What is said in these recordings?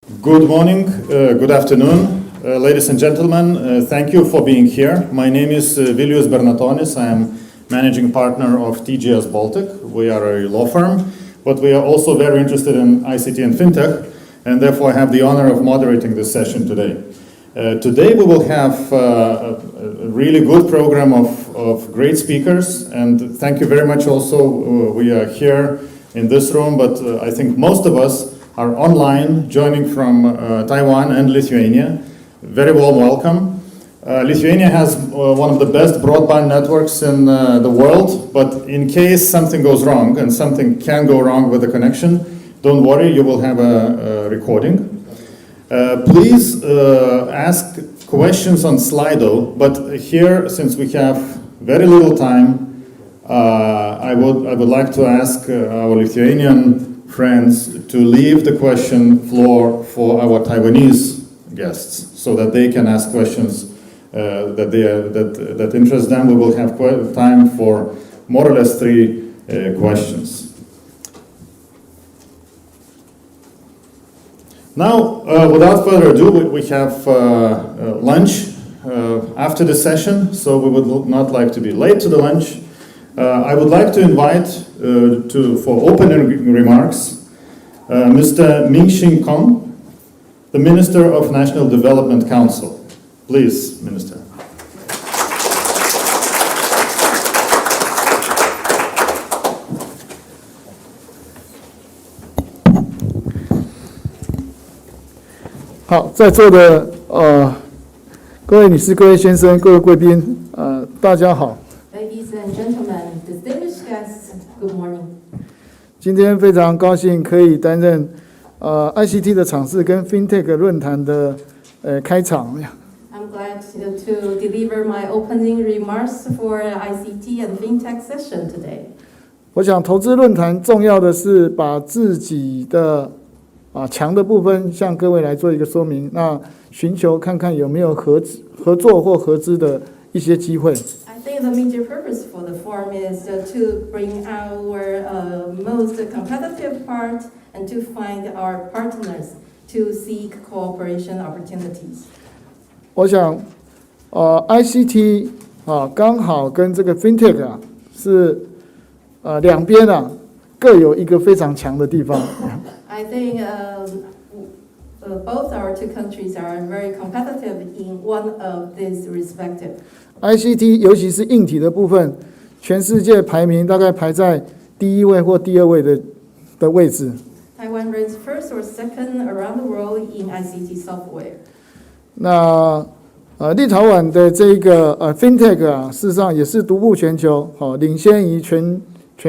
Good morning, good afternoon, ladies and gentlemen. Thank you for being here. My name is Vilius Bernatonis. I am managing partner of TGS Baltic. We are a law firm, but we are also very interested in ICT and Fintech, and therefore I have the honor of moderating this session today. Today we will have a really good program of great speakers, and thank you very much also. We are here in this room, but I think most of us are online, joining from Taiwan and Lithuania. Very warm welcome. Lithuania has one of the best broadband networks in the world, but in case something goes wrong, and something can go wrong with the connection, don't worry, you will have a recording. Please ask questions on Slido, but here, since we have very little time, I would like to ask our Lithuanian friends to leave the question floor for our Taiwanese guests, so that they can ask questions that interest them. We will have time for more or less 3 questions. Now, without further ado, we have lunch after the session, so we would not like to be late to the lunch. I would like to invite for opening remarks Mr. Ming-Shin Kong, the Minister of National Development Council. Please, Minister.好，在座的各位女士、各位先生、各位贵宾，大家好。Ladies and gentlemen, distinguished guests, good morning. 今天非常高兴可以担任ICT 的场次跟 Fintech 论坛的开场。I'm glad to deliver my opening remarks for ICT and Fintech session today. 我想投资论坛重要的是把自己的强的部分向各位来做一个说明，那寻求看看有没有合作或合资的一些机会。I think the major purpose for the forum is to bring our most competitive part and to find our partners to seek cooperation opportunities. 我想ICT 刚好跟这个 Fintech 是两边各有一个非常强的地方。I think both our 2 countries are very competitive in one of these respective. ICT 尤其是硬体的部分，全世界排名大概排在第1位或第2位的位置。Taiwan ranks first or second around the world in ICT software. 那立陶宛的这个Fintech 事实上也是独步全球，领先于全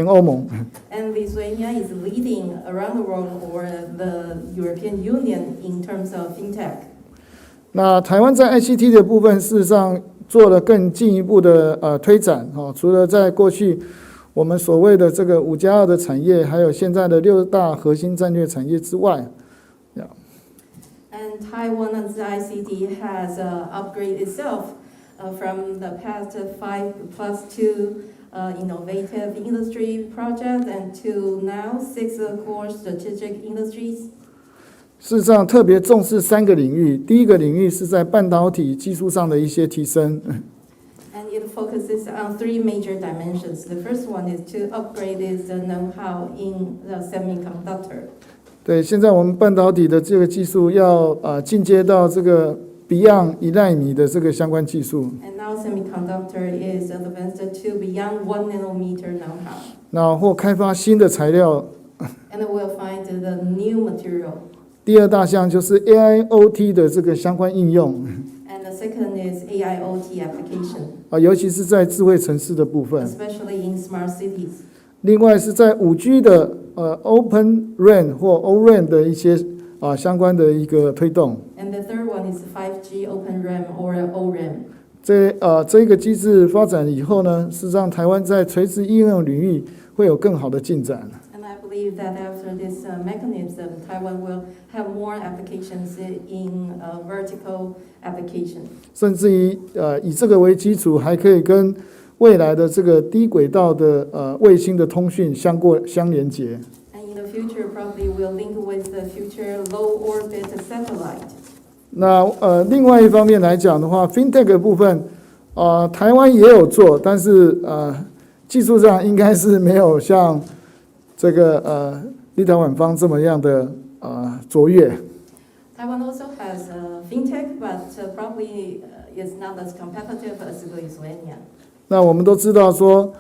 欧盟。And Lithuania is leading around the world or the European Union in terms of Fintech. 那台湾在 ICT 的部分，事实上做了更进一步的推展。除了在过去我们所谓的这个5+2的产业，还有现在的6大核心战略产业之外。And Taiwan's ICT has upgraded itself from the past 5+2 innovative industry project and to now 6 core strategic industries. 事实上，特别重视3个领域。第一个领域是在半导体技术上的一些提升。And it focuses on 3 major dimensions. The first one is to upgrade its know-how in the semiconductor. 对，现在我们半导体的这个技术要进阶到这个 Beyond 1奈米的这个相关技术。And now semiconductor is advanced to beyond 1 nanometer know-how. 那或开发新的材料。And we'll find the new material. 第2大项就是 AIoT 的这个相关应用。And the second is AIoT application. 尤其是在智慧城市的部分。Especially in smart cities. 另外是在5G 的Open RAN 或 O-RAN 的一些相关的一个推动。And the third one is 5G Open RAN or O-RAN. 这个机制发展以后呢，事实上台湾在垂直应用领域会有更好的进展。And I believe that after this mechanism, Taiwan will have more applications in vertical application. 甚至于以这个为基础，还可以跟未来的这个低轨道的卫星的通讯相连接。And in the future probably will link with the future low orbit satellite. 那另外一方面来讲的话 ，FinTech 的部分，台湾也有做，但是技术上应该是没有像这个立陶宛方这么样的卓越。Taiwan also has fintech, but probably is not as competitive as Lithuania. 那我们都知道说，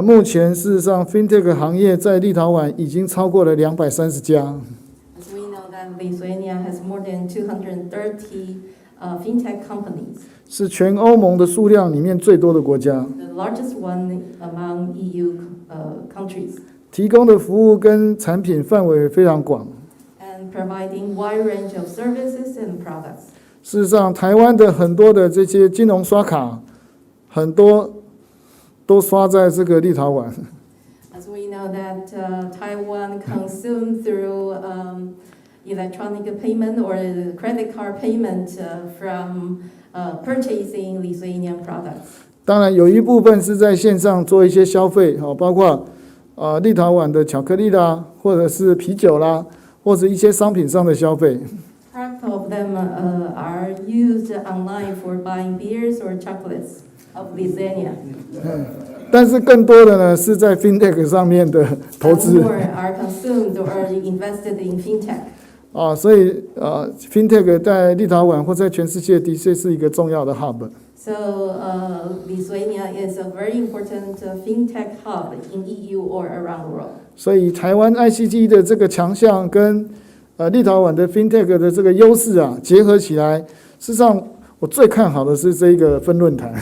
目前事实上 FinTech 行业在立陶宛已经超过了230家。As we know that Lithuania has more than 230 fintech companies. 是全欧盟的数量里面最多的国家。The largest one among EU countries. 提供的服务跟产品范围非常广。And providing wide range of services and products. 事实上，台湾的很多的这些金融刷卡，很多都刷在这个立陶宛。As we know that Taiwan consumed through electronic payment or credit card payment from purchasing Lithuanian products. 当然，有一部分是在线上做一些消费，包括立陶宛的巧克力啦，或者是啤酒啦，或者一些商品上的消费。Part of them are used online for buying beers or chocolates of Lithuania. 但是更多的呢是在 FinTech 上面的投资。More are consumed or invested in fintech. 所以FinTech 在立陶宛或在全世界的确是一个重要的 hub。So Lithuania is a very important fintech hub in EU or around the world. 所以台湾 ICT 的这个强项跟立陶宛的 FinTech 的这个优势结合起来，事实上我最看好的是这个分论坛。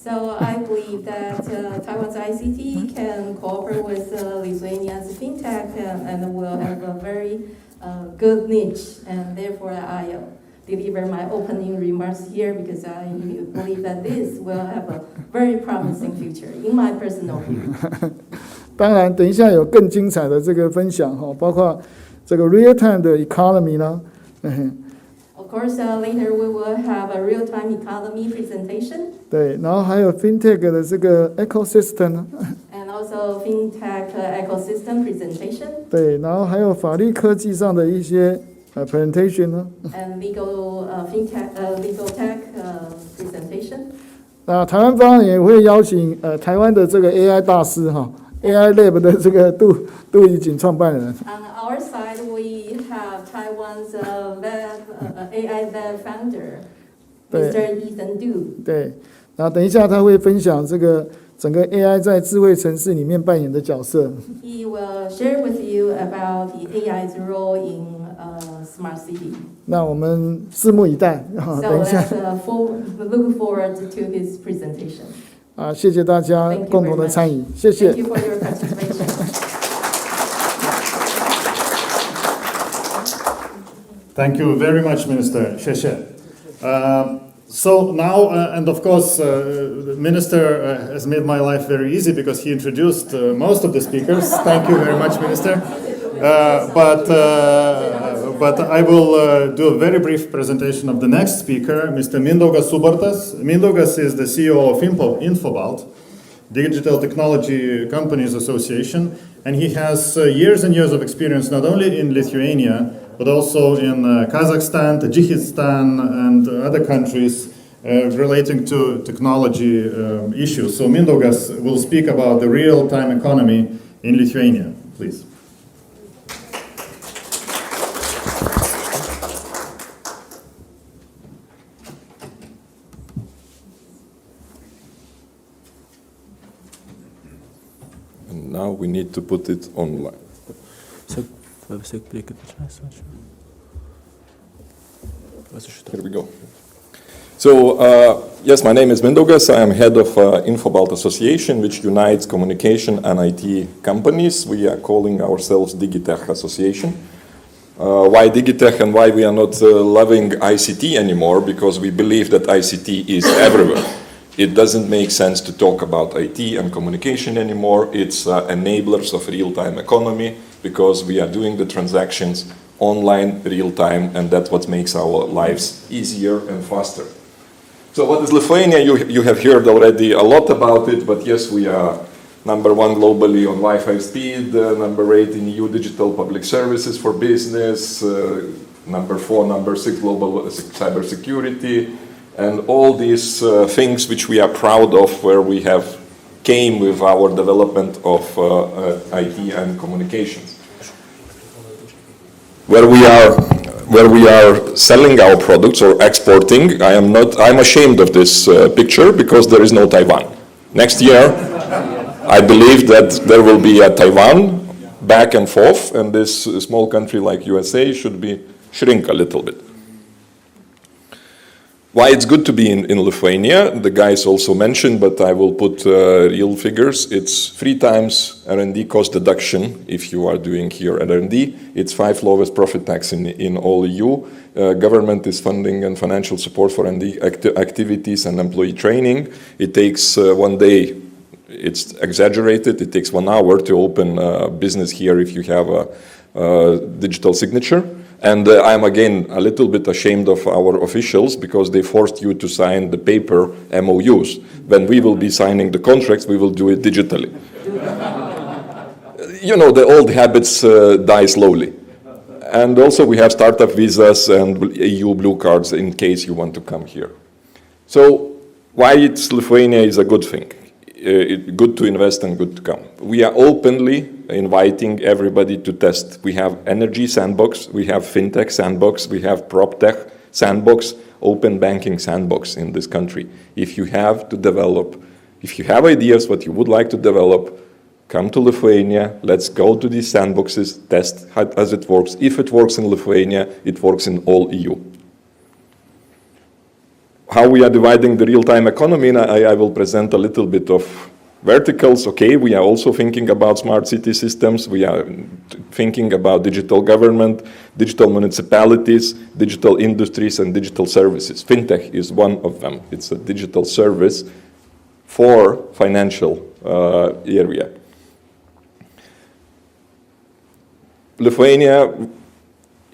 So I believe that Taiwan's ICT can cooperate with Lithuania's fintech and will have a very good niche, and therefore I deliver my opening remarks here because I believe that this will have a very promising future in my personal view. 当然，等一下有更精彩的这个分享包括这个 real-time 的 economy 呢。Of course, later we will have a real-time economy presentation. 对，然后还有 FinTech 的这个 ecosystem 呢。And also fintech ecosystem presentation. 对，然后还有法律科技上的一些presentation 呢。And legal tech presentation. 那台湾方也会邀请台湾的这个 AI 大师AI Lab 的这个杜怡景创办人。On our side, we have Taiwan's AI Lab founder, Mr. Ethan Du. 对，然后等一下他会分享这个整个 AI 在智慧城市里面扮演的角色。He will share with you about the AI's role in smart city. 那我们拭目以待。So 等一下。 let's look forward to his presentation. 谢谢大家共同的参与，谢谢。 Thank you for your participation. Thank you very much, Minister. 谢谢。So now, and of course, the Minister has made my life very easy because he introduced most of the speakers. Thank you very much, Minister. But I will do a very brief presentation of the next speaker, Mr. Mindaugas Ubartas. Mindaugas is the CEO of INFOBALT, Digital Technology Companies Association, and he has years and years of experience not only in Lithuania, but also in Kazakhstan, Tajikistan, and other countries relating to technology issues. So Mindaugas will speak about the real-time economy in Lithuania. Please. And now we need to put it online. Here we go. So, yes, my name is Mindaugas. I am head of INFOBALT Association, which unites communication and IT companies. We are calling ourselves DigiTech Association. Why DigiTech and why we are not loving ICT anymore? Because we believe that ICT is everywhere. It doesn't make sense to talk about IT and communication anymore. It's enablers of real-time economy because we are doing the transactions online, real-time, and that's what makes our lives easier and faster. So what is Lithuania? You have heard already a lot about it, but yes, we are number 1 globally on Wi-Fi speed, number 8 in EU digital public services for business, number 4, number 6 global cybersecurity, and all these things which we are proud of, where we have came with our development of IT and communications. Where we are selling our products or exporting, I'm ashamed of this picture because there is no Taiwan. Next year, I believe that there will be a Taiwan back and forth, and this small country like USA should be shrink a little bit. Why it's good to be in Lithuania, the guys also mentioned, but I will put real figures. It's 3 times R&D cost deduction if you are doing here R&D. It's 5 lowest profit tax in all EU. Government is funding and financial support for R&D activities and employee training. It takes 1 day. It's exaggerated. It takes 1 hour to open a business here if you have a digital signature. And I'm again a little bit ashamed of our officials because they forced you to sign the paper MOUs. When we will be signing the contracts, we will do it digitally. You know, the old habits die slowly. And also we have startup visas and EU blue cards in case you want to come here. So why Lithuania is a good thing? Good to invest and good to come. We are openly inviting everybody to test. We have energy sandbox, we have fintech sandbox, we have PropTech sandbox, open banking sandbox in this country. If you have to develop, if you have ideas what you would like to develop, come to Lithuania, let's go to these sandboxes, test as it works. If it works in Lithuania, it works in all EU. How we are dividing the real-time economy, and I will present a little bit of verticals. Okay, we are also thinking about smart city systems. We are thinking about digital government, digital municipalities, digital industries, and digital services. Fintech is one of them. It's a digital service for financial area. Lithuania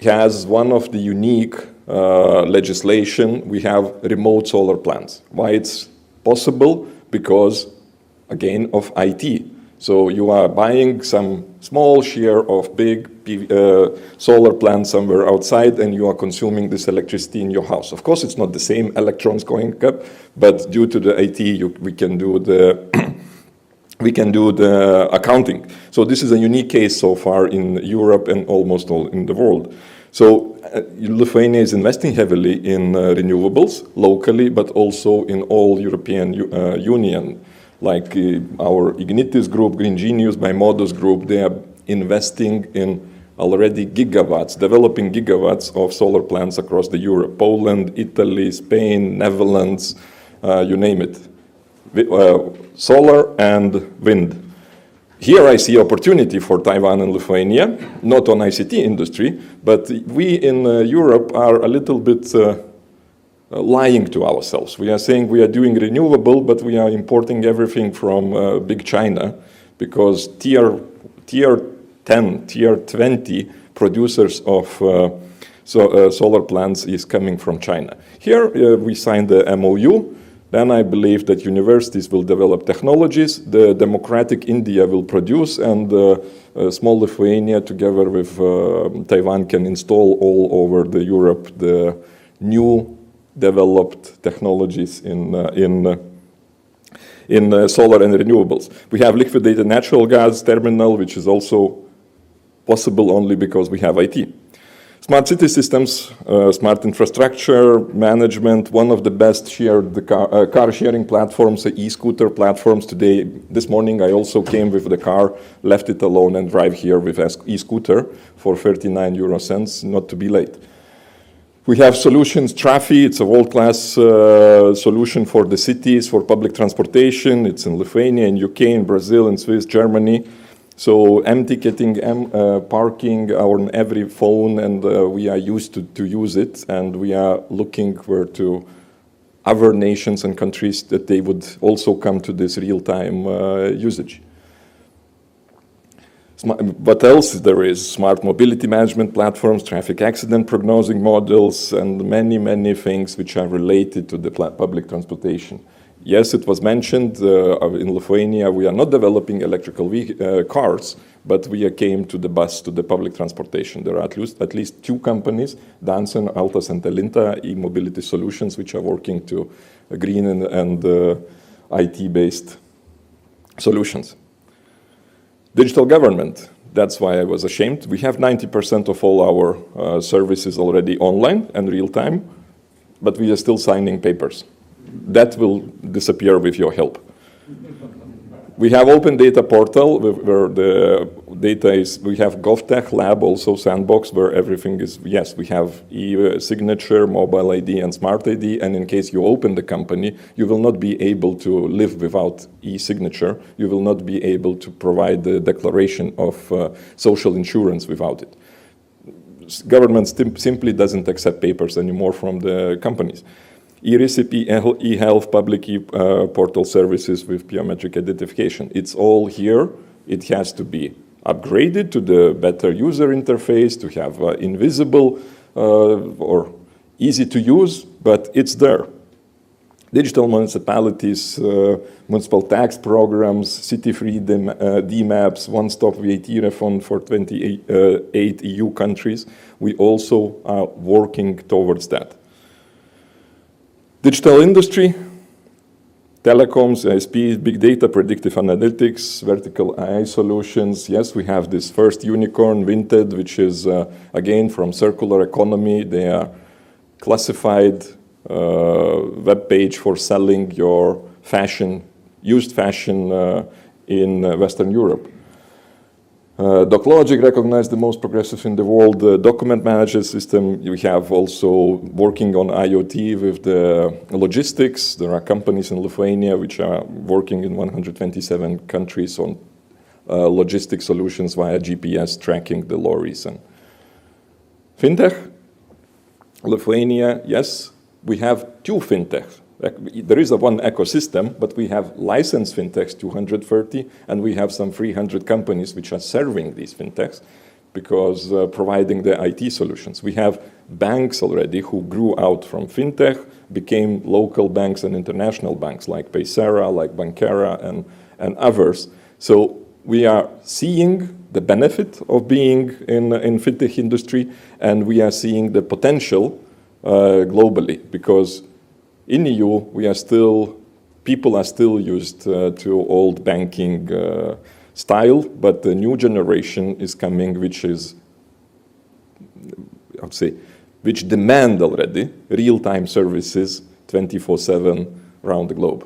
has one of the unique legislation. We have remote solar plants. Why it's possible? Because, again, of IT. So you are buying some small share of big solar plants somewhere outside, and you are consuming this electricity in your house. Of course, it's not the same electrons going up, but due to the IT, we can do the we can do the accounting. So this is a unique case so far in Europe and almost all in the world. So Lithuania is investing heavily in renewables locally, but also in all European Union, like our Ignitis group, Green Genius, Modus group. They are investing in already gigawatts, developing gigawatts of solar plants across the Europe, Poland, Italy, Spain, Netherlands, you name it. Solar and wind. Here I see opportunity for Taiwan and Lithuania, not on ICT industry, but we in Europe are a little bit lying to ourselves. We are saying we are doing renewable, but we are importing everything from big China, because tier 10, tier 20 producers of solar plants is coming from China. Here we signed the MOU. Then I believe that universities will develop technologies, the democratic India will produce, and small Lithuania together with Taiwan can install all over the Europe the new developed technologies in solar and renewables. We have liquidated natural gas terminal, which is also possible only because we have IT. Smart city systems, smart infrastructure management, one of the best shared car sharing platforms, e-scooter platforms. Today, this morning, I also came with the car, left it alone, and drive here with e-scooter for 39 euro cents, not to be late. We have solutions, Trafi, it's a world-class solution for the cities, for public transportation. It's in Lithuania, in UK, in Brazil, in Swiss, Germany. So M-ticketing, parking on every phone, and we are used to use it, and we are looking to other nations and countries that they would also come to this real-time usage. What else there is? Smart mobility management platforms, traffic accident prognosing models, and many, many things which are related to the public transportation. Yes, it was mentioned in Lithuania we are not developing electrical cars, but we came to the bus, to the public transportation. There are at least 2 companies, Danson, Altas, and Elinta e-mobility solutions, which are working to green and IT-based solutions. Digital government, that's why I was ashamed. We have 90% of all our services already online and real-time, but we are still signing papers. That will disappear with your help. We have open data portal where the data is, we have GovTech Lab, also sandbox, where everything is, yes, we have e-signature, mobile ID, and smart ID, and in case you open the company, you will not be able to live without e-signature. You will not be able to provide the declaration of social insurance without it. Government simply doesn't accept papers anymore from the companies. E-recipe, e-health, public portal services with biometric identification. It's all here. It has to be upgraded to the better user interface, to have invisible or easy to use, but it's there. Digital municipalities, municipal tax programs, city-free DMAPs, one-stop VAT refund for 28 EU countries. We also are working towards that. Digital industry, telecoms, ISP, big data, predictive analytics, vertical AI solutions. Yes, we have this first unicorn, Vinted, which is, again, from circular economy. They are classified web page for selling your fashion, used fashion in Western Europe. DocLogic recognized the most progressive in the world document management system. We have also working on IoT with the logistics. There are companies in Lithuania which are working in 127 countries on logistic solutions via GPS tracking the lorries. And Fintech, Lithuania, yes, we have 2 fintechs. There is one ecosystem, but we have licensed fintechs, 230, and we have some 300 companies which are serving these fintechs because providing the IT solutions. We have banks already who grew out from fintech, became local banks and international banks like Paysera, like Bankera, and others. So we are seeing the benefit of being in fintech industry, and we are seeing the potential globally, because in EU, people are still used to old banking style, but the new generation is coming, which is, I would say, which demand already real-time services 24/7 around the globe.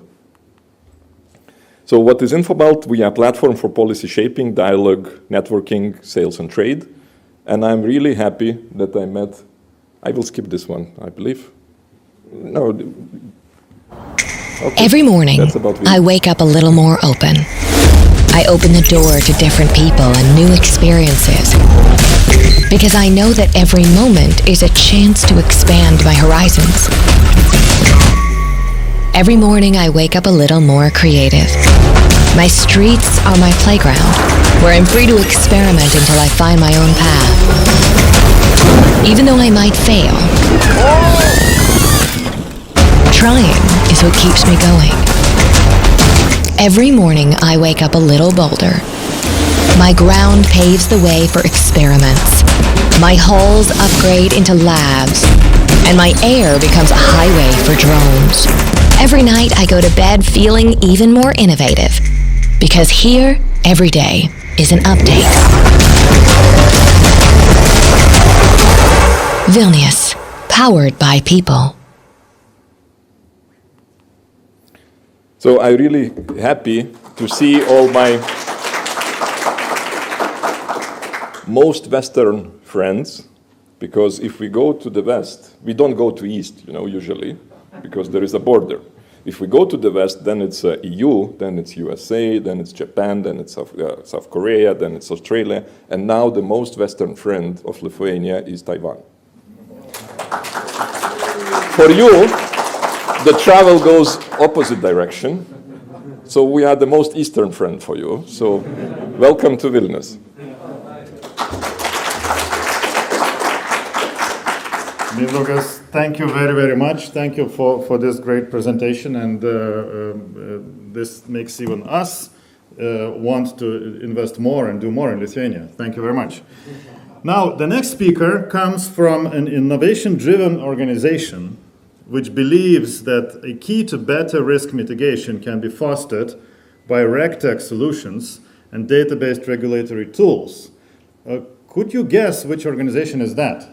So what is INFOBALT? We are a platform for policy shaping, dialogue, networking, sales, and trade. And I'm really happy that I will skip this one, I believe. No. Okay. Every morning, I wake up a little more open. I open the door to different people and new experiences. Because I know that every moment is a chance to expand my horizons. Every morning, I wake up a little more creative. My streets are my playground, where I'm free to experiment until I find my own path. Even though I might fail, trying is what keeps me going. Every morning, I wake up a little bolder. My ground paves the way for experiments. My halls upgrade into labs, and my air becomes a highway for drones. Every night, I go to bed feeling even more innovative, because here, every day is an update. Vilnius, powered by people. So I'm really happy to see all my most Western friends, because if we go to the West, we don't go to East, usually, because there is a border. If we go to the West, then it's EU, then it's USA, then it's Japan, then it's South Korea, then it's Australia, and now the most Western friend of Lithuania is Taiwan. For you, the travel goes opposite direction, so we are the most Eastern friend for you. So welcome to Vilnius. Mindaugas, thank you very, very much. Thank you for this great presentation, and this makes even us want to invest more and do more in Lithuania. Thank you very much. Now, the next speaker comes from an innovation-driven organization which believes that a key to better risk mitigation can be fostered by RegTech solutions and data-based regulatory tools. Could you guess which organization is that?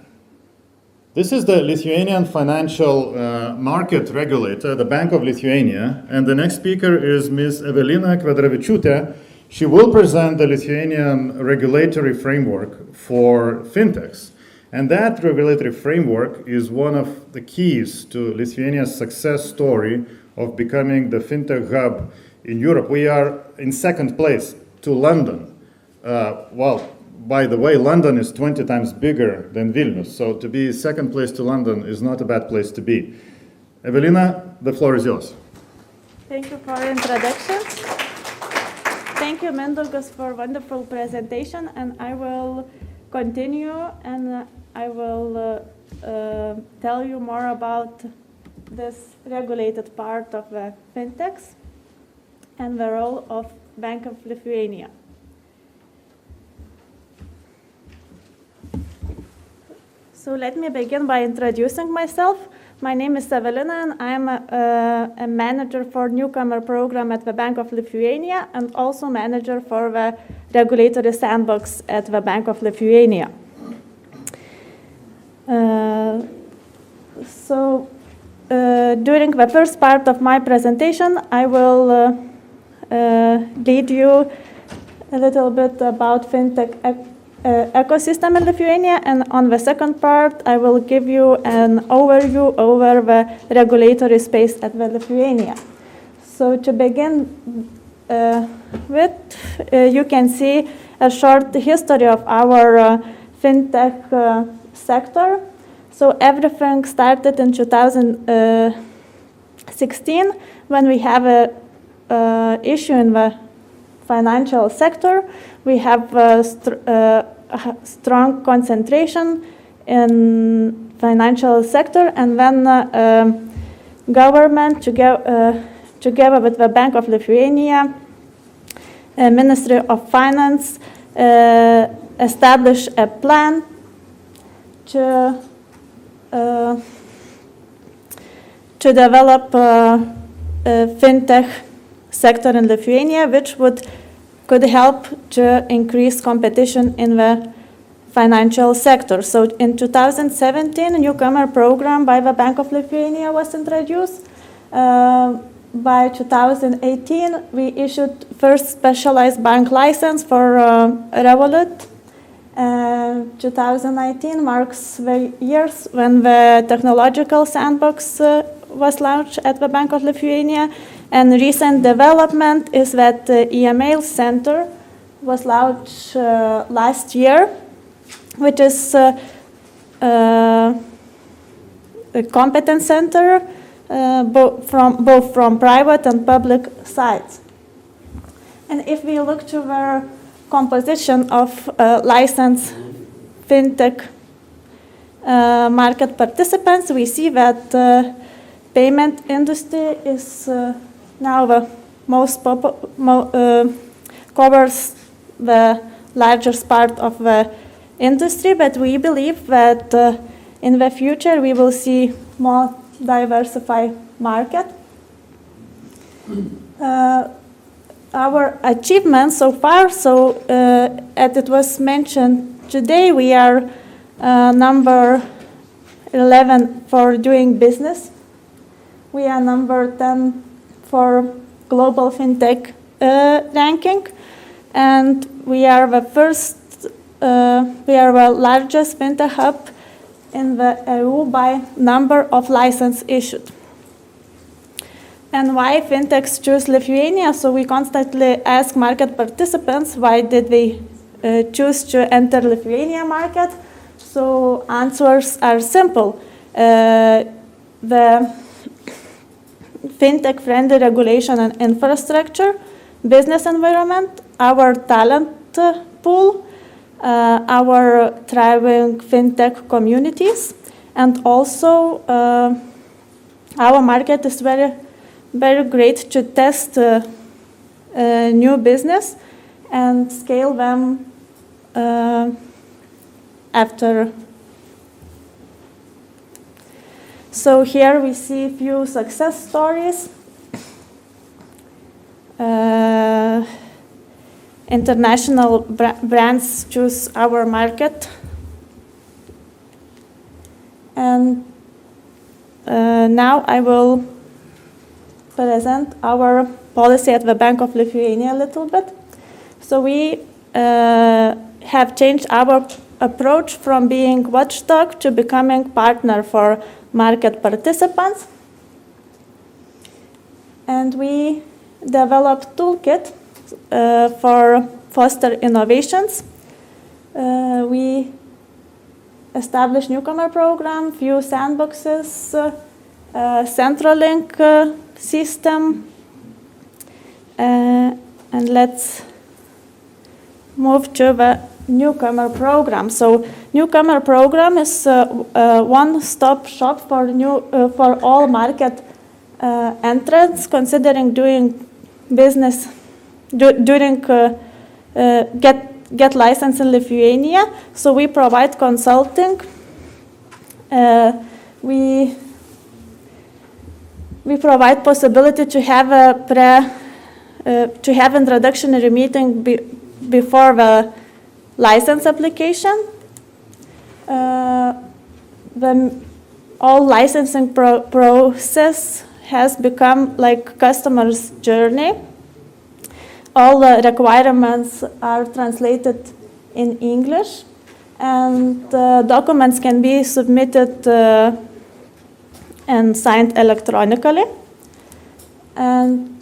This is the Lithuanian financial market regulator, the Bank of Lithuania, and the next speaker is Ms. Evelina Kvadravičiūtė. She will present the Lithuanian regulatory framework for fintechs. And that regulatory framework is one of the keys to Lithuania's success story of becoming the fintech hub in Europe. We are in second place to London. Well, by the way, London is 20 times bigger than Vilnius, so to be second place to London is not a bad place to be. Evelina, the floor is yours. Thank you for the introduction. Thank you, Mindaugas, for wonderful presentation, and I will continue and I will tell you more about this regulated part of the fintechs and the role of Bank of Lithuania. So let me begin by introducing myself. My name is Evelina, and I'm a manager for newcomer program at the Bank of Lithuania and also manager for the regulatory sandbox at the Bank of Lithuania. During the first part of my presentation, I will lead you a little bit about fintech ecosystem in Lithuania, and on the second part, I will give you an overview over the regulatory space at the Lithuania. So to begin with, you can see a short history of our fintech sector. So everything started in 2016 when we have a issue in the financial sector. We have a strong concentration in financial sector, and then government together with the Bank of Lithuania, Ministry of Finance, established a plan to develop a fintech sector in Lithuania, which could help to increase competition in the financial sector. So in 2017, a newcomer program by the Bank of Lithuania was introduced. By 2018, we issued first specialized bank license for Revolut. 2019 marks the years when the technological sandbox was launched at the Bank of Lithuania. And recent development is that the email center was launched last year, which is a competence center both from private and public sides. And if we look to the composition of licensed fintech market participants, we see that payment industry is now the most covers the largest part of the industry, but we believe that in the future we will see more diversified market. Our achievements so far, as it was mentioned today, we are number 11 for doing business. We are number 10 for global fintech ranking, and we are the largest fintech hub in the EU by number of licenses issued. And why fintechs choose Lithuania? So we constantly ask market participants why did they choose to enter Lithuania market. So answers are simple. The fintech-friendly regulation and infrastructure, business environment, our talent pool, our thriving fintech communities, And also, our market is very, very great to test new business and scale them after. So here we see a few success stories. International brands choose our market. And now I will present our policy at the Bank of Lithuania a little bit. So we have changed our approach from being watchdog to becoming partner for market participants. And we developed toolkit for foster innovations. We established newcomer program, few sandboxes, central link system, and let's move to the newcomer program. So newcomer program is a one-stop shop for all market entrants considering doing business during get license in Lithuania. So we provide consulting. We provide possibility to have introductory meeting before the license application. When all licensing process has become like customer's journey. All the requirements are translated in English, and documents can be submitted and signed electronically. And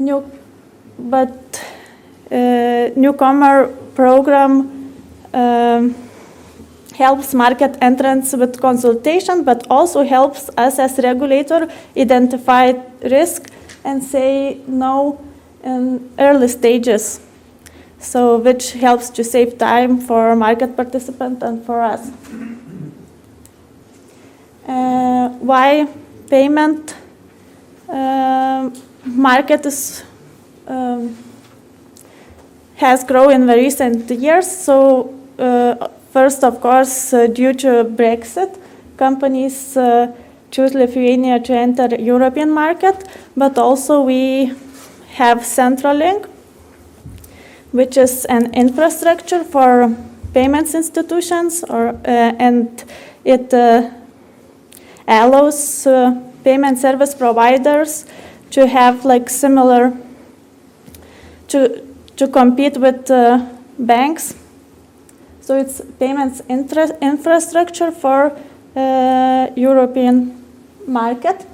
newcomer program helps market entrants with consultation, but also helps us as regulator identify risk and say no in early stages, so which helps to save time for market participant and for us. Why payment market has grown in the recent years? So first, of course, due to Brexit, companies choose Lithuania to enter European market, but also we have Centralink, which is an infrastructure for payments institutions, and it allows payment service providers to have like similar to compete with banks. So it's payments infrastructure for European market.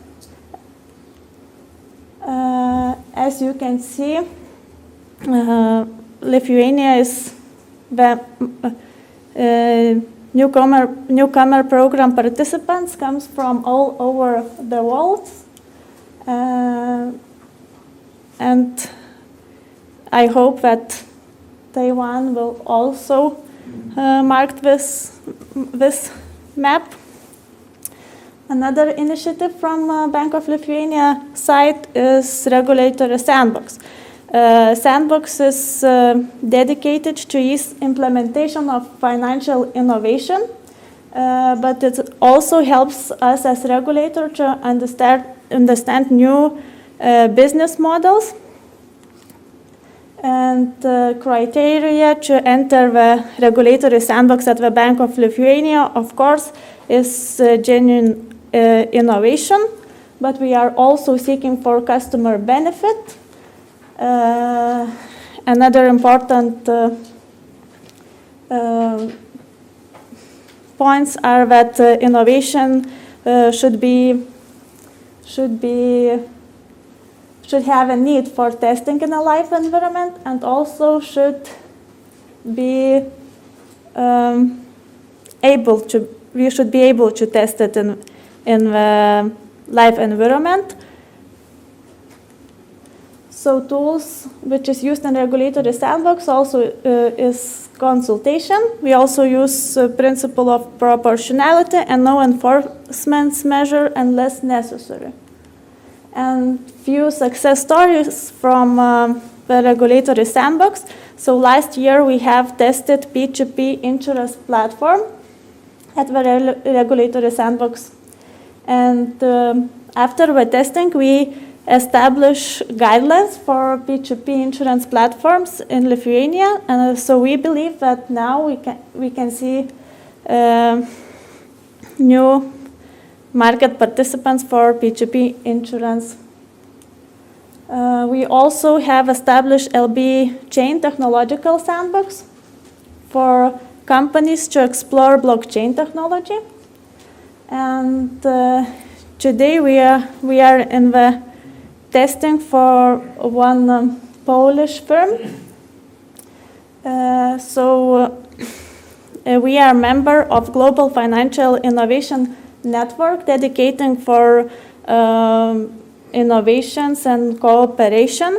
As you can see, Lithuania is the newcomer program participants comes from all over the world, and I hope that Taiwan will also mark this map. Another initiative from Bank of Lithuania side is regulatory sandbox. Sandbox is dedicated to ease implementation of financial innovation, but it also helps us as regulator to understand new business models. And criteria to enter the regulatory sandbox at the Bank of Lithuania, of course, is genuine innovation, but we are also seeking for customer benefit. Another important points are that innovation should have a need for testing in a live environment, and also should be we should be able to test it in the live environment. So tools which is used in regulatory sandbox also is consultation. We also use principle of proportionality and no enforcement measure unless necessary. And few success stories from the regulatory sandbox. So last year we have tested P2P insurance platform at the regulatory sandbox. And after the testing, we established guidelines for P2P insurance platforms in Lithuania. And so we believe that now we can see new market participants for P2P insurance. We also have established LB chain technological sandbox for companies to explore blockchain technology. And today we are in the testing for one Polish firm. We are a member of Global Financial Innovation Network dedicating for innovations and cooperation.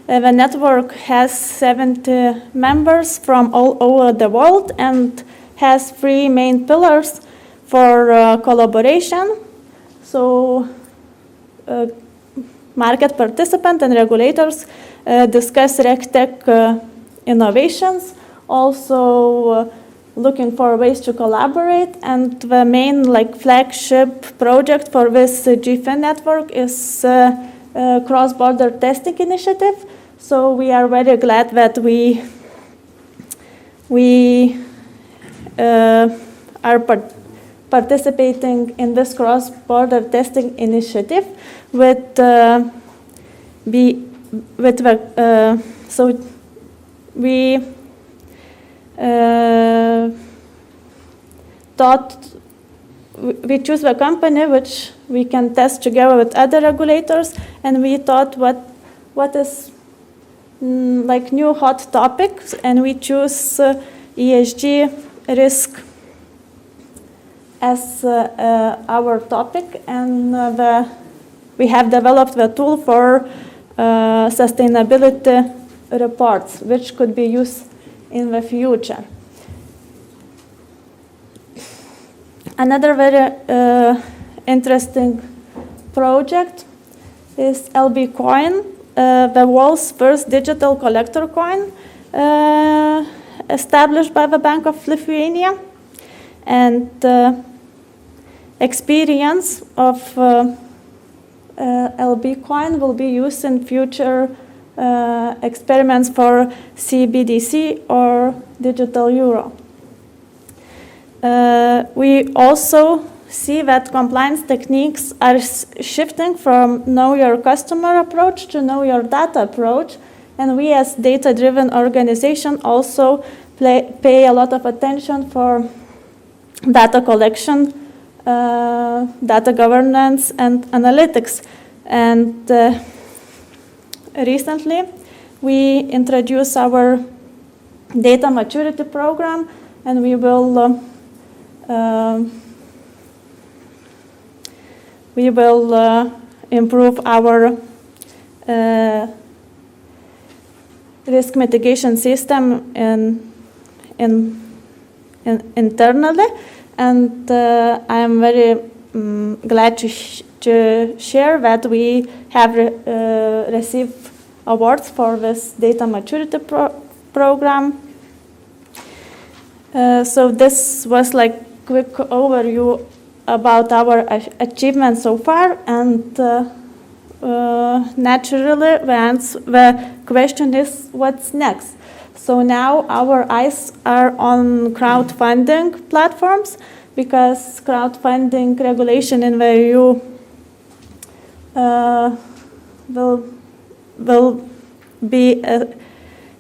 The network has 70 members from all over the world and has 3 main pillars for collaboration. So market participants and regulators discuss RegTech innovations, also looking for ways to collaborate, and the main flagship project for this GFIN network is cross-border testing initiative. So we are very glad that we are participating in this cross-border testing initiative with we choose the company which we can test together with other regulators, and we thought what is new hot topics, and we choose ESG risk as our topic, and we have developed the tool for sustainability reports, which could be used in the future. Another very interesting project is LB Coin, the world's first digital collector coin established by the Bank of Lithuania. And experience of LB Coin will be used in future experiments for CBDC or digital euro. We also see that compliance techniques are shifting from know your customer approach to know your data approach, and we as data-driven organization also pay a lot of attention for data collection, data governance, and analytics. And recently, we introduced our data maturity program, and we will improve our risk mitigation system internally. And I am very glad to share that we have received awards for this data maturity program. So this was quick overview about our achievements so far, and naturally the question is what's next. So now our eyes are on crowdfunding platforms, because crowdfunding regulation in the EU will be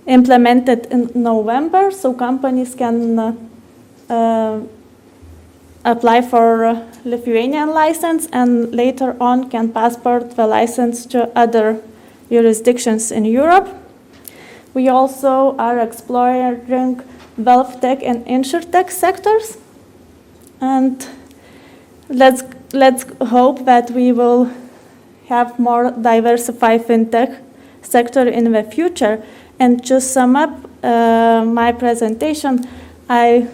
implemented in November, so companies can apply for Lithuanian license and later on can passport the license to other jurisdictions in Europe. We also are exploring wealth tech and insurtech sectors, and let's hope that we will have more diversified fintech sector in the future. And to sum up my presentation, I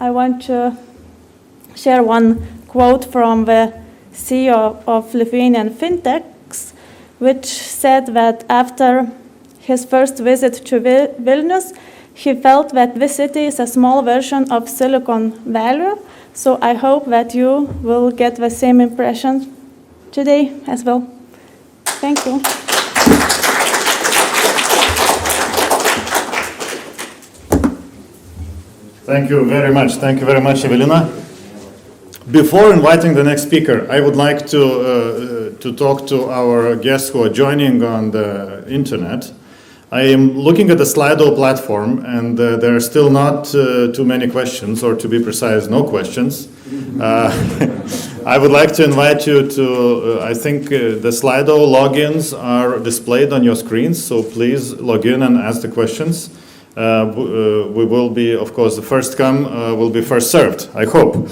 want to share one quote from the CEO of Lithuanian Fintech, which said that after his first visit to Vilnius, he felt that this city is a small version of Silicon Valley. So I hope that you will get the same impression today as well. Thank you. Thank you very much. Thank you very much, Evelina. Before inviting the next speaker, I would like to talk to our guests who are joining on the internet. I am looking at the Slido platform, and there are still not too many questions, or to be precise, no questions. I would like to invite you to, I think the Slido logins are displayed on your screens, so please log in and ask the questions. We will be, of course, the first come will be first served, I hope.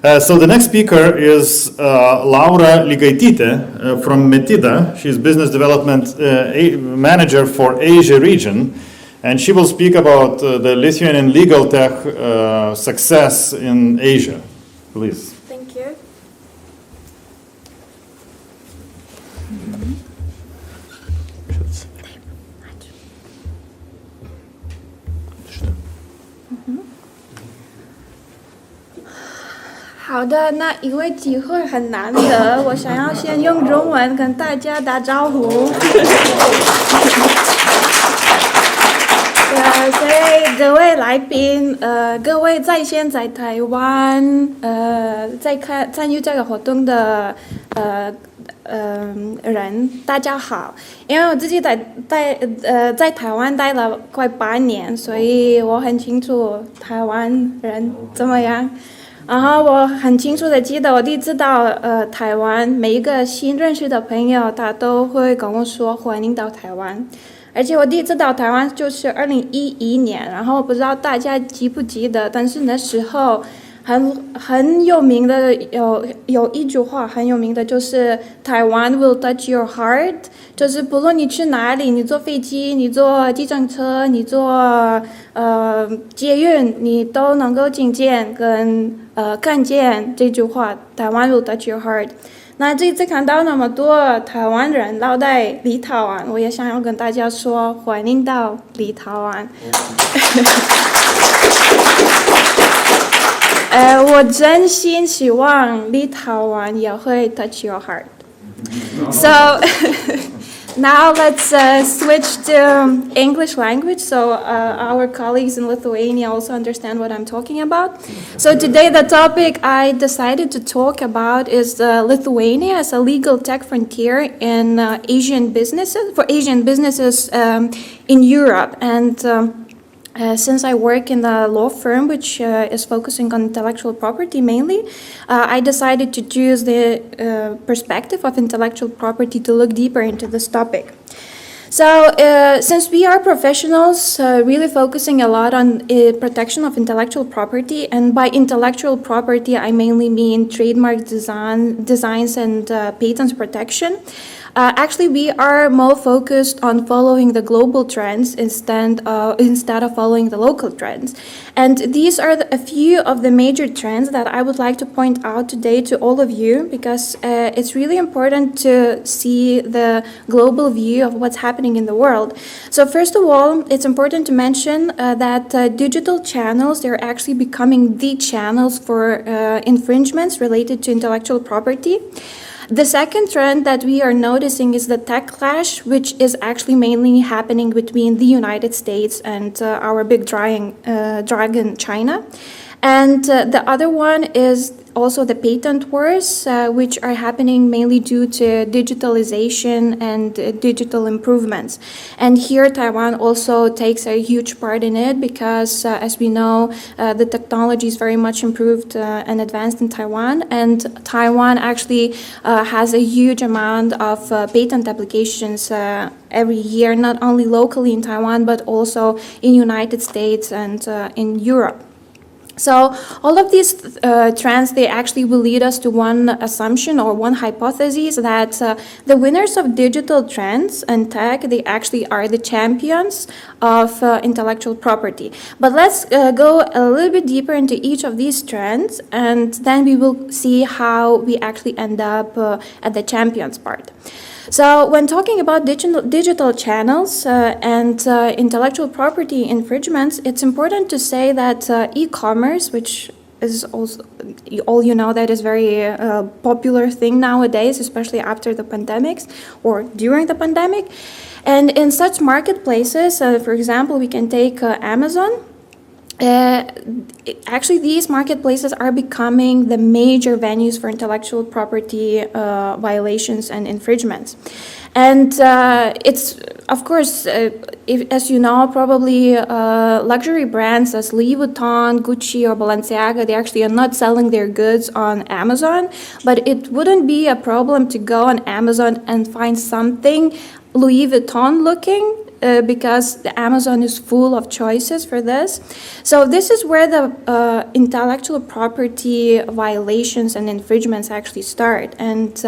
So the next speaker is Laura Ligaitytė from Metida. She's Business Development Manager for Asia region, and she will speak about the Lithuanian legal tech success in Asia. Please. Thank you. Mm-hmm. 好的，那因为机会很难得，我想要先用中文跟大家打招呼。所以各位来宾，各位在线在台湾，在参与这个活动的人，大家好。因为我自己在台湾待了快8年，所以我很清楚台湾人怎么样。然后我很清楚的记得，我第一次到台湾，每一个新认识的朋友，他都会跟我说欢迎到台湾。而且我第一次到台湾就是2011年，然后不知道大家记不记得，但是那时候很有名的有一句话很有名的就是台湾 will touch your heart， 就是不论你去哪里，你坐飞机，你坐计程车，你坐捷运，你都能够听见跟看见这句话，台湾 will touch your heart。那这次看到那么多台湾人到在立陶宛，我也想要跟大家说欢迎到立陶宛。我真心希望立陶宛也会 touch your heart. So now let's switch to English language so our colleagues in Lithuania also understand what I'm talking about. So today the topic I decided to talk about is Lithuania as a legal tech frontier in Asian businesses in Europe. And since I work in a law firm which is focusing on intellectual property mainly, I decided to choose the perspective of intellectual property to look deeper into this topic. So since we are professionals really focusing a lot on protection of intellectual property, and by intellectual property I mainly mean trademark designs and patents protection, actually we are more focused on following the global trends instead of following the local trends. And these are a few of the major trends that I would like to point out today to all of you, because it's really important to see the global view of what's happening in the world. So first of all, it's important to mention that digital channels, they're actually becoming the channels for infringements related to intellectual property. The second trend that we are noticing is the tech clash, which is actually mainly happening between the United States and our big dragon, China. And the other one is also the patent wars, which are happening mainly due to digitalization and digital improvements. And here Taiwan also takes a huge part in it because, as we know, the technology is very much improved and advanced in Taiwan. And Taiwan actually has a huge amount of patent applications every year, not only locally in Taiwan, but also in United States and in Europe. So all of these trends, they actually will lead us to one assumption or one hypothesis that the winners of digital trends and tech, they actually are the champions of intellectual property. But let's go a little bit deeper into each of these trends, and then we will see how we actually end up at the champions part. So when talking about digital channels and intellectual property infringements, it's important to say that e-commerce, which is also, all you know, that is very popular thing nowadays, especially after the pandemics or during the pandemic. And in such marketplaces, for example, we can take Amazon. Actually, these marketplaces are becoming the major venues for intellectual property violations and infringements. And it's, of course, as you know, probably luxury brands as Louis Vuitton, Gucci, or Balenciaga, they actually are not selling their goods on Amazon, but it wouldn't be a problem to go on Amazon and find something Louis Vuitton looking, because the Amazon is full of choices for this. So this is where the intellectual property violations and infringements actually start. And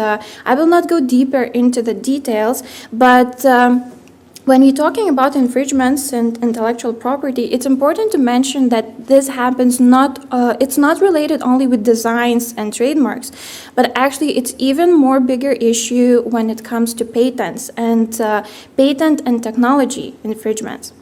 I will not go deeper into the details, but when we're talking about infringements and intellectual property, it's important to mention that this happens it's not related only with designs and trademarks, but actually it's even more bigger issue when it comes to patents and patent and technology infringements.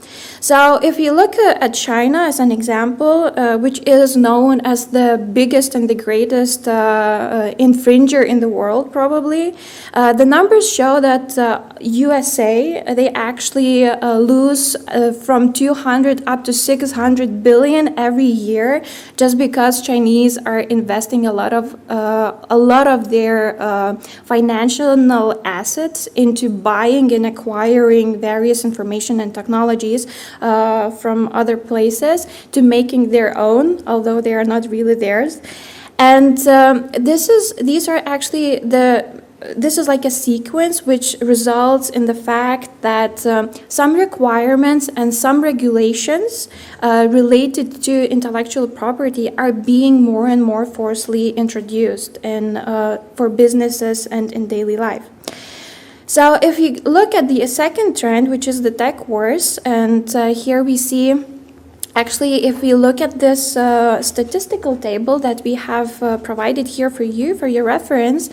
So if you look at China as an example, which is known as the biggest and the greatest infringer in the world, probably, the numbers show that USA, they actually lose from 200 up to 600 billion every year, just because Chinese are investing a lot of their financial assets into buying and acquiring various information and technologies from other places to making their own, although they are not really theirs. And this is like a sequence which results in the fact that some requirements and some regulations related to intellectual property are being more and more forcefully introduced for businesses and in daily life. So if you look at the second trend, which is the tech wars, and here we see, actually, if we look at this statistical table that we have provided here for you, for your reference,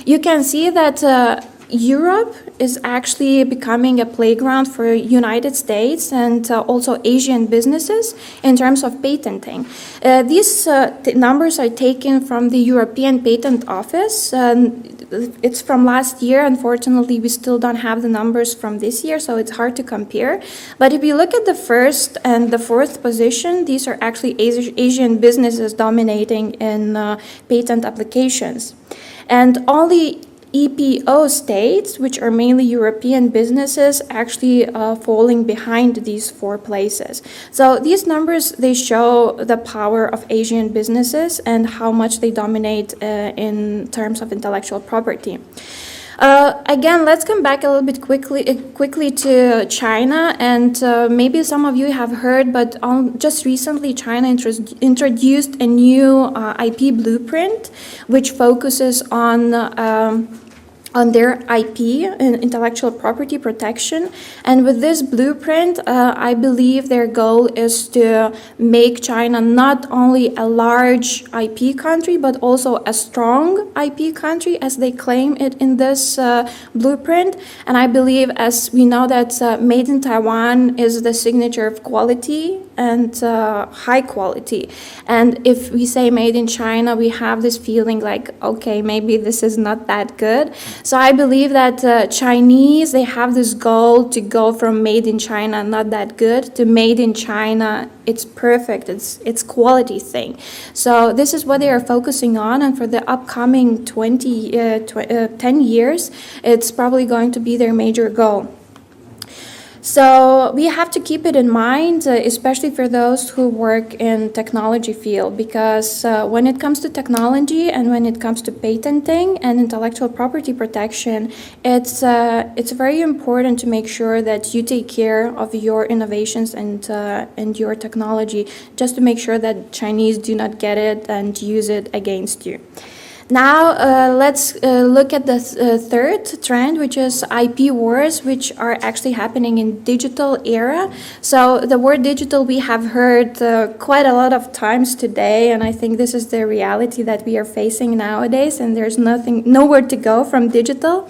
you can see that Europe is actually becoming a playground for United States and also Asian businesses in terms of patenting. These numbers are taken from the European Patent Office. It's from last year. Unfortunately, we still don't have the numbers from this year, so it's hard to compare. But if you look at the first and the fourth position, these are actually Asian businesses dominating in patent applications. And only EPO states, which are mainly European businesses, actually falling behind these four places. So these numbers, they show the power of Asian businesses and how much they dominate in terms of intellectual property. Again, let's come back a little bit quickly to China, and maybe some of you have heard, but just recently China introduced a new IP blueprint, which focuses on their IP and intellectual property protection. And with this blueprint, I believe their goal is to make China not only a large IP country, but also a strong IP country, as they claim it in this blueprint. And I believe, as we know, that made in Taiwan is the signature of quality and high quality. And if we say made in China, we have this feeling like, okay, maybe this is not that good. So I believe that Chinese, they have this goal to go from made in China, not that good, to made in China, it's perfect, it's quality thing. So this is what they are focusing on, and for the upcoming 10 years, it's probably going to be their major goal. So we have to keep it in mind, especially for those who work in technology field, because when it comes to technology and when it comes to patenting and intellectual property protection, it's very important to make sure that you take care of your innovations and your technology, just to make sure that Chinese do not get it and use it against you. Now let's look at the third trend, which is IP wars, which are actually happening in digital era. So the word digital we have heard quite a lot of times today, and I think this is the reality that we are facing nowadays, and there's nowhere to go from digital.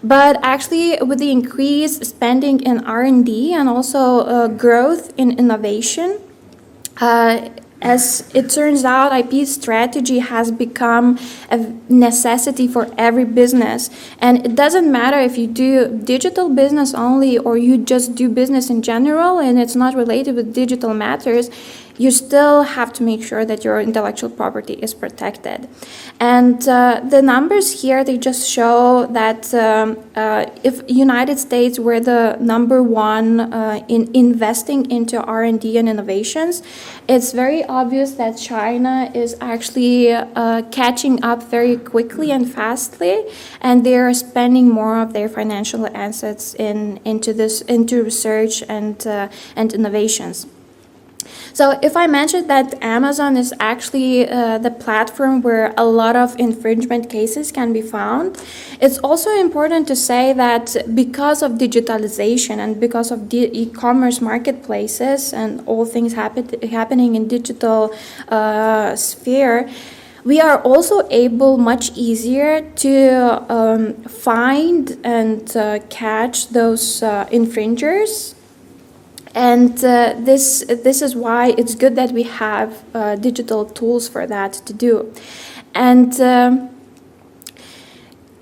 But actually, with the increased spending in R&D and also growth in innovation, as it turns out, IP strategy has become a necessity for every business. And it doesn't matter if you do digital business only or you just do business in general and it's not related with digital matters, you still have to make sure that your intellectual property is protected. And the numbers here, they just show that if United States were the number one in investing into R&D and innovations, it's very obvious that China is actually catching up very quickly and fastly, and they're spending more of their financial assets into research and innovations. So if I mentioned that Amazon is actually the platform where a lot of infringement cases can be found, it's also important to say that because of digitalization and because of the e-commerce marketplaces and all things happening in digital sphere, we are also able much easier to find and catch those infringers. And this is why it's good that we have digital tools for that to do. And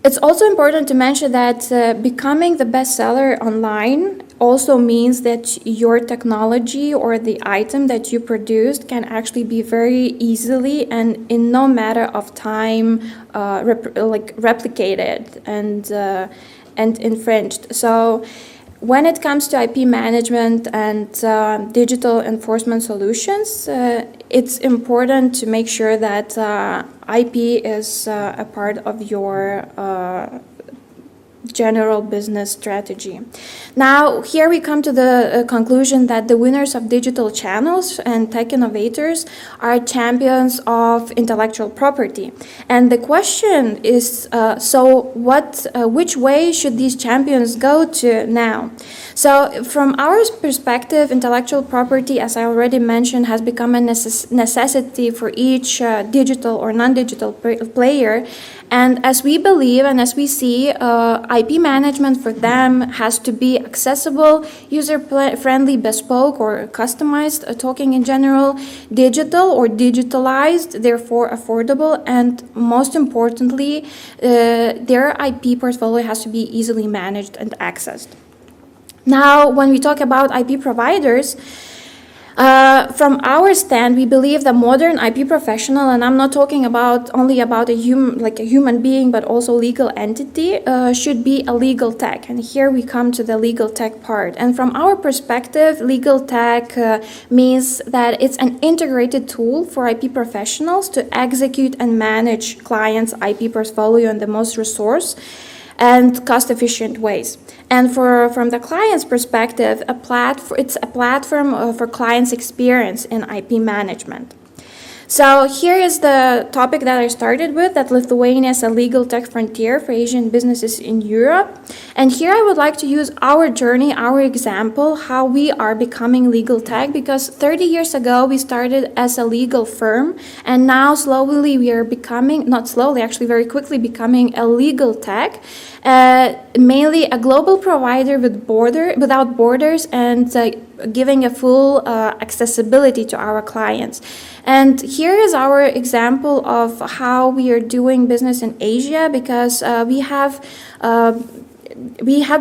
it's also important to mention that becoming the bestseller online also means that your technology or the item that you produced can actually be very easily and in no matter of time replicated and infringed. So when it comes to IP management and digital enforcement solutions, it's important to make sure that IP is a part of your general business strategy. Now, here we come to the conclusion that the winners of digital channels and tech innovators are champions of intellectual property. And the question is, which way should these champions go to now? So from our perspective, intellectual property, as I already mentioned, has become a necessity for each digital or non-digital player. And as we believe and as we see, IP management for them has to be accessible, user-friendly, bespoke, or customized, talking in general, digital or digitalized, therefore affordable, and most importantly, their IP portfolio has to be easily managed and accessed. Now, when we talk about IP providers, from our stand, we believe that modern IP professional, and I'm not talking only about a human being, but also legal entity, should be a legal tech. And here we come to the legal tech part. And from our perspective, legal tech means that it's an integrated tool for IP professionals to execute and manage clients' IP portfolio in the most resource and cost-efficient ways. And from the client's perspective, it's a platform for clients' experience in IP management. So here is the topic that I started with, that Lithuania is a legal tech frontier for Asian businesses in Europe. And here I would like to use our journey, our example, how we are becoming legal tech, because 30 years ago we started as a legal firm, and now slowly we are becoming, not slowly, actually very quickly becoming a legal tech, mainly a global provider without borders and giving a full accessibility to our clients. And here is our example of how we are doing business in Asia, because we have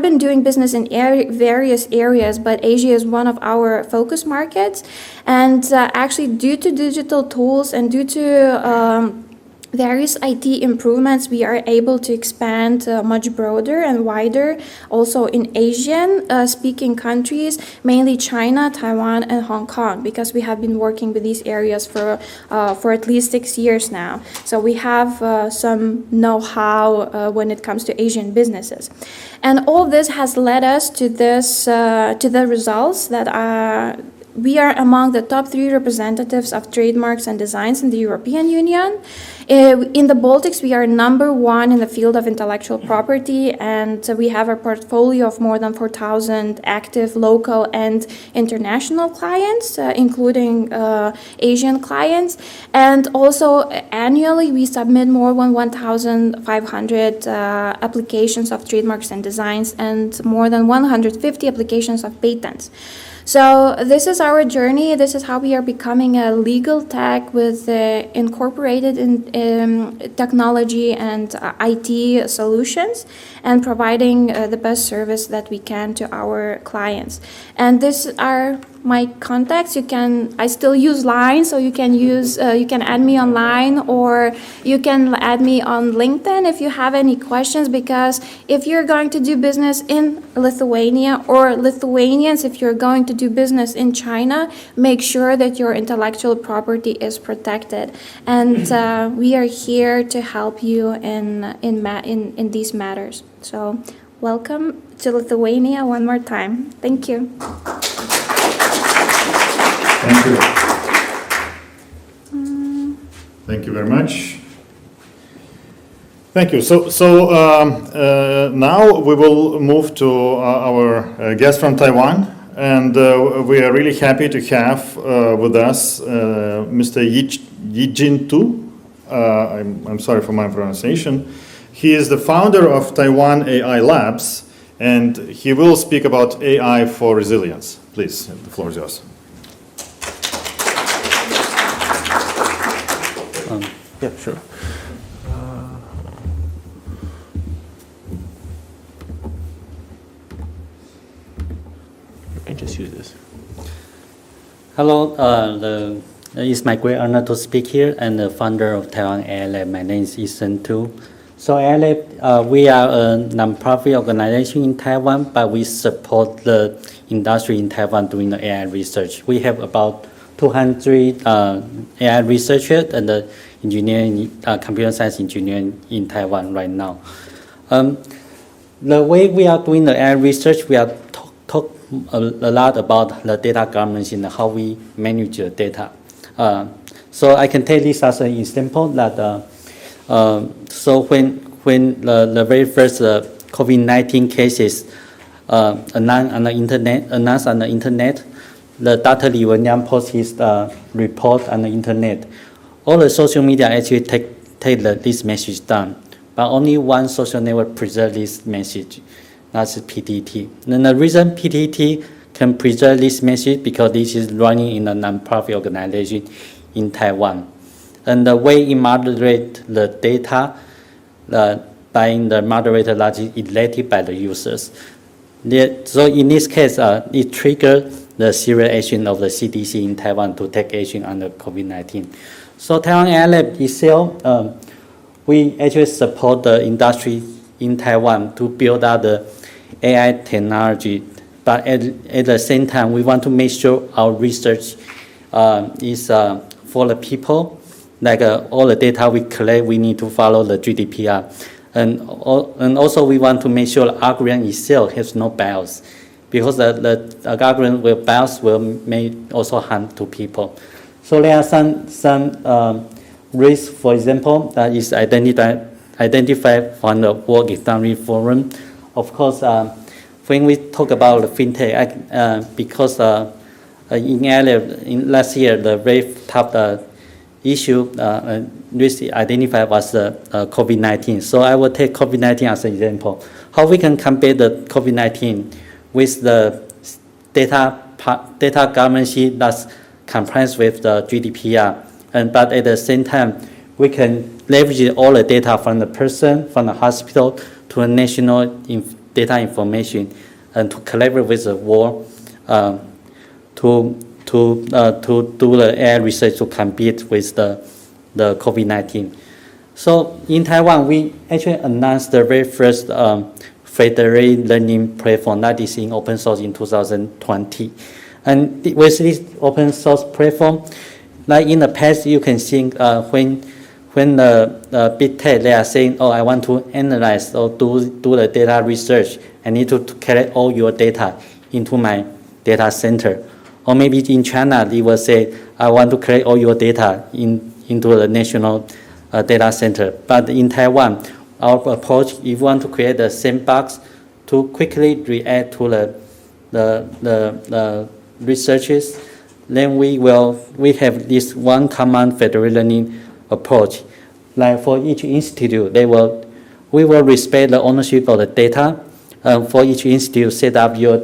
been doing business in various areas, but Asia is one of our focus markets. And actually, due to digital tools and due to various IT improvements, we are able to expand much broader and wider, also in Asian speaking countries, mainly China, Taiwan, and Hong Kong, because we have been working with these areas for at least 6 years now. So we have some know-how when it comes to Asian businesses. And all this has led us to the results that we are among the top 3 representatives of trademarks and designs in the European Union. In the Baltics, we are number 1 in the field of intellectual property, and we have a portfolio of more than 4,000 active local and international clients, including Asian clients. And also annually, we submit more than 1,500 applications of trademarks and designs and more than 150 applications of patents. So this is our journey. This is how we are becoming a legal tech with incorporated in technology and IT solutions, and providing the best service that we can to our clients. And these are my contacts. I still use Line, so you can add me on Line, or you can add me on LinkedIn if you have any questions, because if you're going to do business in Lithuania, or Lithuanians, if you're going to do business in China, make sure that your intellectual property is protected. And we are here to help you in these matters. So welcome to Lithuania one more time. Thank you. Thank you. Thank you very much. Thank you. So now we will move to our guest from Taiwan, and we are really happy to have with us Mr. Yijin Tu. I'm sorry for my pronunciation. He is the founder of Taiwan Ai Labs, and he will speak about AI for resilience. Please, the floor is yours. Yeah, sure. You can just use this. Hello, it's my great honor to speak here, and the founder of Taiwan Ai Labs. My name is Yijin Tu. So Ai Labs, we are a non-profit organization in Taiwan, but we support the industry in Taiwan doing the AI research. We have about 200 AI researchers and engineering, computer science engineering in Taiwan right now. The way we are doing the AI research, we are talk a lot about the data governance and how we manage the data. So I can take this as an example that so when the very first COVID-19 cases announced on the internet, the Dr. Lithuanian posted his report on the internet. All the social media actually take this message down, but only one social network preserved this message. That's PTT. And the reason PTT can preserve this message because this is running in a non-profit organization in Taiwan. And the way it moderates the data by the moderator that is elected by the users. So in this case, it triggered the serious action of the CDC in Taiwan to take action on the COVID-19. So Taiwan Ai Labs itself, we actually support the industry in Taiwan to build out the AI technology. But at the same time, we want to make sure our research is for the people. Like all the data we collect, we need to follow the GDPR. And also we want to make sure the algorithm itself has no bias, because the algorithm with bias may also harm to people. So there are some risks, for example, that is identified from the World Economic Forum. Of course, when we talk about the Fintech, because in last year, the very top issue risk identified was COVID-19. So I will take COVID-19 as an example. How we can compare the COVID-19 with the data governance that's compliance with the GDPR, but at the same time, we can leverage all the data from the person, from the hospital, to the national data information, and to collaborate with the world to do the AI research to compete with the COVID-19. So in Taiwan, we actually announced the very first federated learning platform that is in open source in 2020. And with this open source platform, like in the past, you can see when the big tech, they are saying, oh, I want to analyze or do the data research, I need to collect all your data into my data center. Or maybe in China, they will say, I want to collect all your data into the national data center. But in Taiwan, our approach, if you want to create a sandbox to quickly react to the researches, then we have this one common federated learning approach. Like for each institute, we will respect the ownership of the data. For each institute, set up your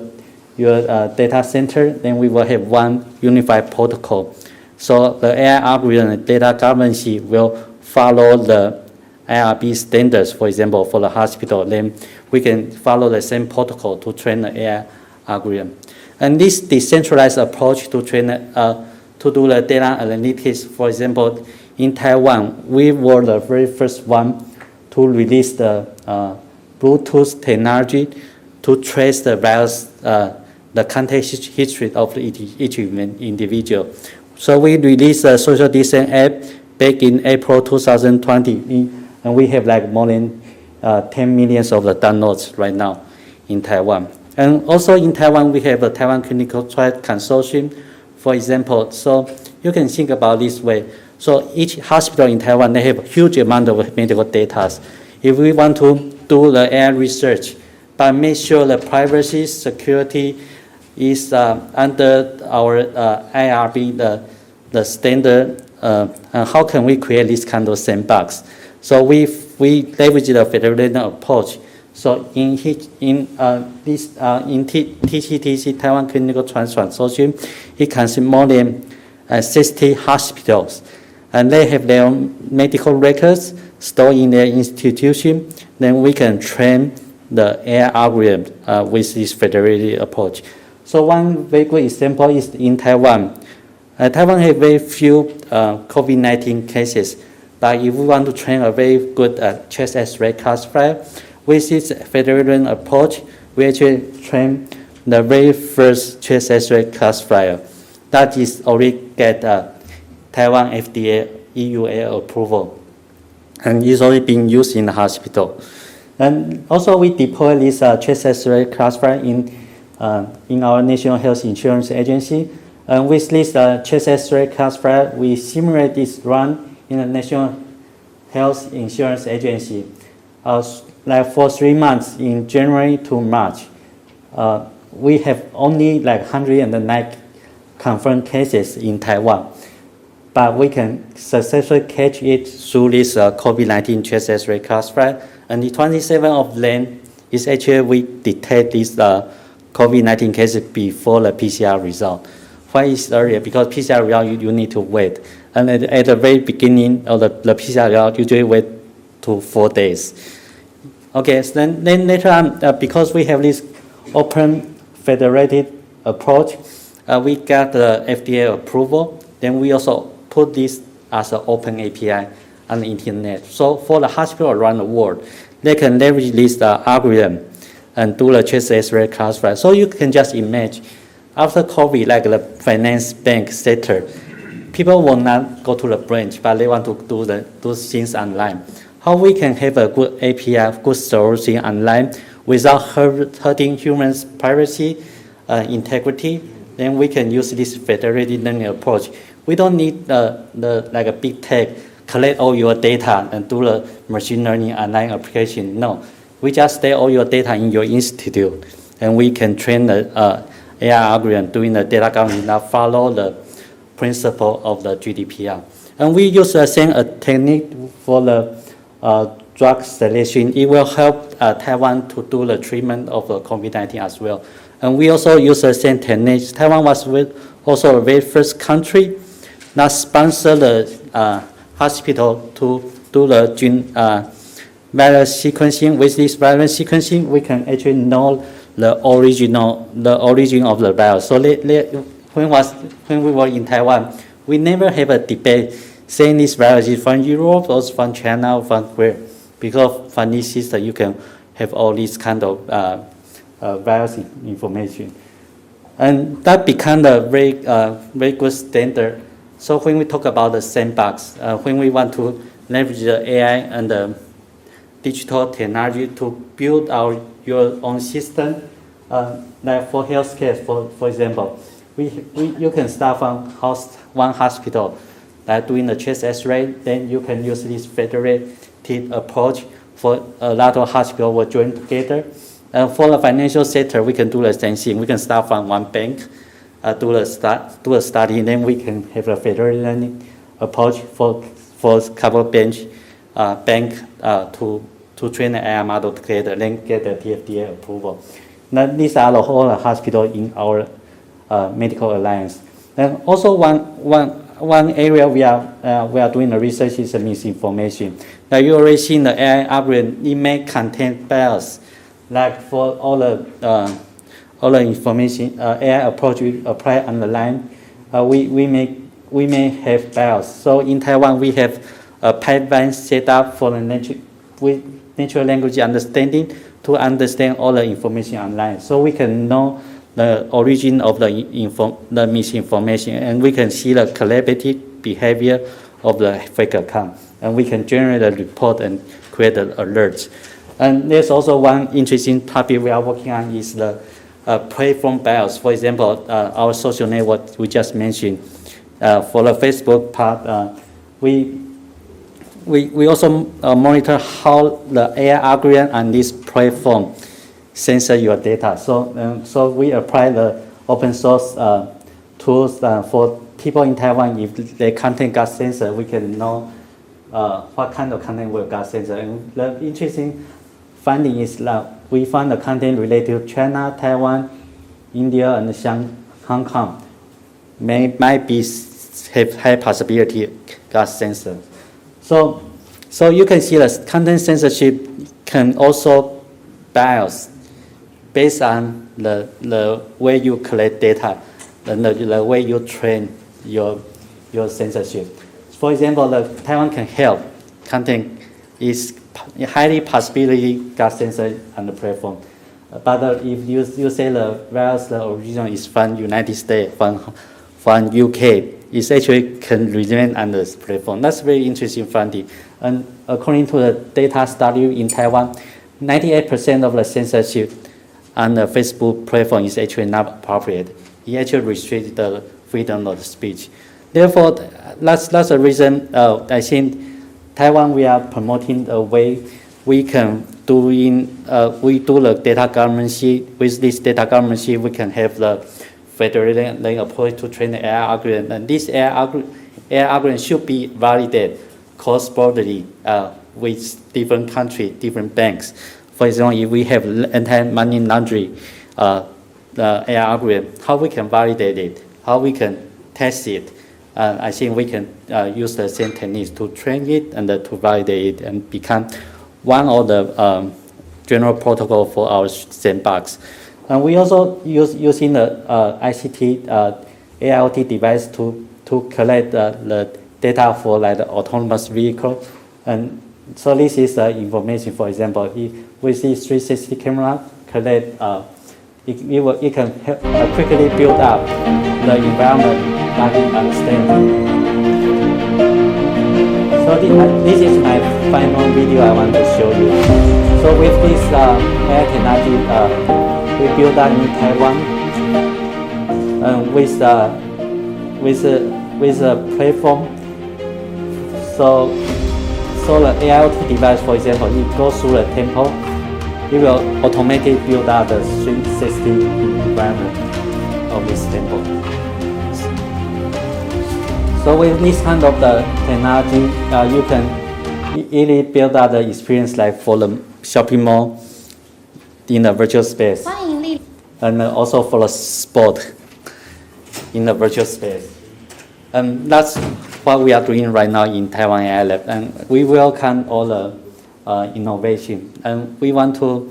data center, then we will have one unified protocol. So the AI algorithm and data governance will follow the IRB standards, for example, for the hospital. Then we can follow the same protocol to train the AI algorithm. And this decentralized approach to train to do the data analytics, for example, in Taiwan, we were the very first one to release the Bluetooth technology to trace the virus, the context history of each individual. So we released a social distance app back in April 2020, and we have like more than 10 million of the downloads right now in Taiwan. And also in Taiwan, we have a Taiwan Clinical Trial Consortium, for example. So you can think about this way. So each hospital in Taiwan, they have a huge amount of medical data. If we want to do the AI research, but make sure the privacy, security is under our IRB, the standard, how can we create this kind of sandbox? So we leverage the federated approach. So in TCTC, Taiwan Clinical Trial Consortium, it consists more than 60 hospitals, and they have their own medical records stored in their institution. Then we can train the AI algorithm with this federated approach. So one very good example is in Taiwan. Taiwan has very few COVID-19 cases, but if we want to train a very good chest X-ray classifier, with this federated approach, we actually train the very first chest X-ray classifier that is already get Taiwan FDA EUA approval, and is already being used in the hospital. And also we deploy this chest X-ray classifier in our National Health Insurance Agency. And with this chest X-ray classifier, we simulate this run in the National Health Insurance Agency. Like for 3 months, in January to March, we have only like 109 confirmed cases in Taiwan, but we can successfully catch it through this COVID-19 chest X-ray classifier. And the 27 of them is actually we detect this COVID-19 cases before the PCR result. Why is earlier? Because PCR result you need to wait, and at the very beginning of the PCR result, usually wait to 4 days. Okay, so then later on, because we have this open federated approach, we got the FDA approval. Then we also put this as an open API on the internet. So for the hospital around the world, they can leverage this algorithm and do the chest X-ray classifier. So you can just imagine, after COVID, like the finance bank sector, people will not go to the branch, but they want to do things online. How we can have a good API, good solution online without hurting humans' privacy, integrity, then we can use this federated learning approach. We don't need like a big tech, collect all your data and do the machine learning online application. No, we just stay all your data in your institute, and we can train the AI algorithm doing the data governance that follow the principle of the GDPR. And we use the same technique for the drug selection. It will help Taiwan to do the treatment of the COVID-19 as well. And we also use the same technique. Taiwan was also the very first country that sponsored the hospital to do the gene virus sequencing. With this virus sequencing, we can actually know the origin of the virus. So when we were in Taiwan, we never have a debate saying this virus is from Europe or from China or from where. Because from this system, you can have all these kind of virus information. And that become a very good standard. So when we talk about the sandbox, when we want to leverage the AI and the digital technology to build your own system, like for healthcare, for example, you can start from one hospital, like doing the chest X-ray, then you can use this federated approach for a lot of hospitals will join together. For the financial sector, we can do the same thing. We can start from one bank, do a study, and then we can have a federated learning approach for couple bank to train the AI model together, then get the TFDA approval. Now, these are the whole hospital in our medical alliance. And also one area we are doing the research is the misinformation. Now you already seen the AI algorithm, it may contain bias. Like for all the information AI approach we apply on the line, we may have bias. So in Taiwan we have a pipeline set up for the natural language understanding to understand all the information online. So we can know the origin of the misinformation, and we can see the collaborative behavior of the fake account, and we can generate a report and create an alert. And there's also one interesting topic we are working on is the platform bias. For example, our social network we just mentioned. For the Facebook part, we also monitor how the AI algorithm on this platform censor your data. So we apply the open source tools for people in Taiwan. If their content got censored, we can know what kind of content will got censored. And the interesting finding is that we found the content related to China, Taiwan, India, and Hong Kong might be have high possibility got censored. So you can see that content censorship can also bias based on the way you collect data and the way you train your censorship. For example, the Taiwan can help content is highly possibility got censored on the platform. But if you say the virus, the origin is from United States, from UK, it actually can remain on the platform. That's very interesting finding. And according to the data study in Taiwan, 98% of the censorship on the Facebook platform is actually not appropriate. It actually restricts the freedom of speech. Therefore, that's a reason I think Taiwan, we are promoting a way we can we do the data governance. With this data governance, we can have the federated approach to train the AI algorithm. And this AI algorithm should be validated cross-borderly with different countries, different banks. For example, if we have anti-money laundering AI algorithm, how we can validate it, how we can test it. I think we can use the same techniques to train it and to validate it and become one of the general protocol for our sandbox. And we also using the ICT AIoT device to collect the data for like the autonomous vehicle. And so this is the information. For example, we see 360 camera collect. It can quickly build up the environment that we understand. So this is my final video I want to show you. So with this AI technology, we built that in Taiwan with a platform. So the AIoT device, for example, it goes through the temple. It will automatically build out the 360 environment of this temple. So with this kind of the technology, you can easily build out the experience like for the shopping mall in the virtual space, and also for the sport in the virtual space. And that's what we are doing right now in Taiwan Ai Labs, and we welcome all the innovation, and we want to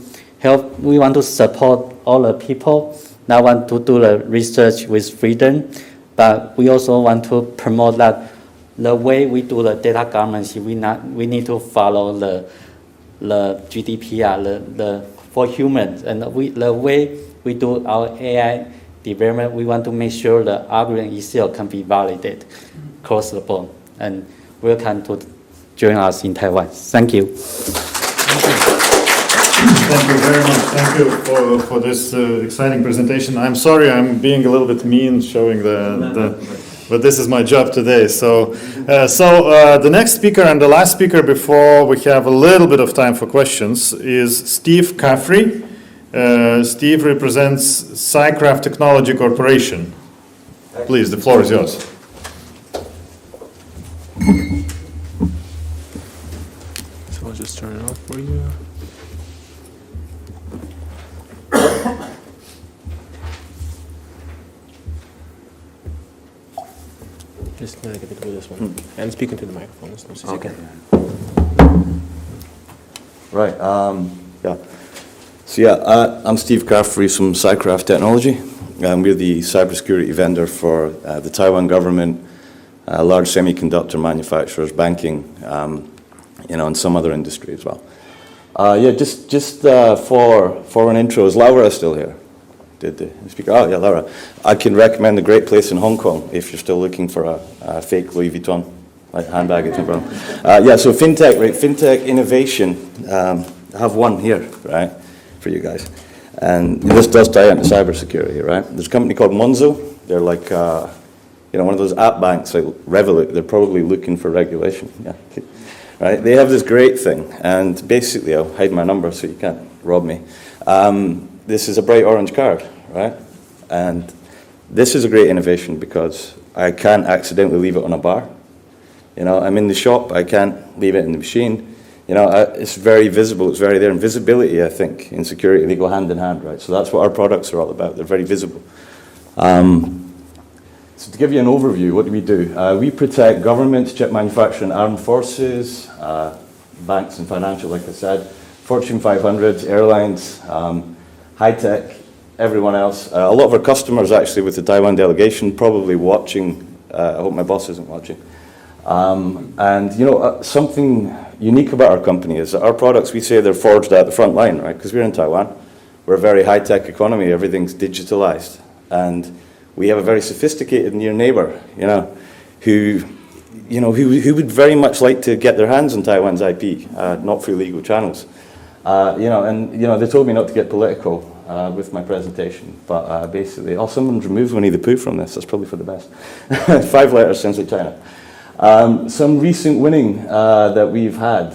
support all the people that want to do the research with freedom, but we also want to promote that the way we do the data governance, we need to follow the GDPR, for humans, and the way we do our AI development, we want to make sure the algorithm itself can be validated across the board. And welcome to join us in Taiwan. Thank you. Thank you very much. Thank you for this exciting presentation. I'm sorry I'm being a little bit mean showing but this is my job today. So the next speaker and the last speaker before we have a little bit of time for questions is Steve Caffrey. Steve represents SciCraft Technology Corporation. Please, the floor is yours. So I'll just turn it off for you. Just gonna get to do this one. And speak into the microphone. Okay. Right. Yeah. So yeah, I'm Steve Caffrey from SciCraft Technology. We're the cybersecurity vendor for the Taiwan government, large semiconductor manufacturers, banking, and some other industry as well. Yeah, just for an intro, is Laura still here? Did the speaker? Oh, yeah, Laura. I can recommend a great place in Hong Kong if you're still looking for a fake Louis Vuitton handbag. Yeah, so Fintech, right? Fintech innovation. I have one here, right, for you guys. And this does tie into cybersecurity, right? There's a company called Monzo. They're like, one of those app banks like Revolut. They're probably looking for regulation. Yeah. Right? They have this great thing, and basically, I'll hide my number so you can't rob me. This is a bright orange card, right? And this is a great innovation because I can't accidentally leave it on a bar. I'm in the shop, I can't leave it in the machine. It's very visible, it's very there. And visibility, I think, in security, they go hand in hand, right? So that's what our products are all about. They're very visible. So to give you an overview, what do? We protect governments, chip manufacturing, armed forces, banks and financial, like I said, Fortune 500, airlines, high tech, everyone else. A lot of our customers actually with the Taiwan delegation probably watching. I hope my boss isn't watching. Something unique about our company is that our products, we say they're forged at the front line, right? Because we're in Taiwan. We're a very high tech economy. Everything's digitalized. And we have a very sophisticated near neighbor, who would very much like to get their hands on Taiwan's IP, not through legal channels. They told me not to get political with my presentation, but basically, someone's removed Winnie the Pooh from this. That's probably for the best. 5 letters sounds like China. Some recent winning that we've had.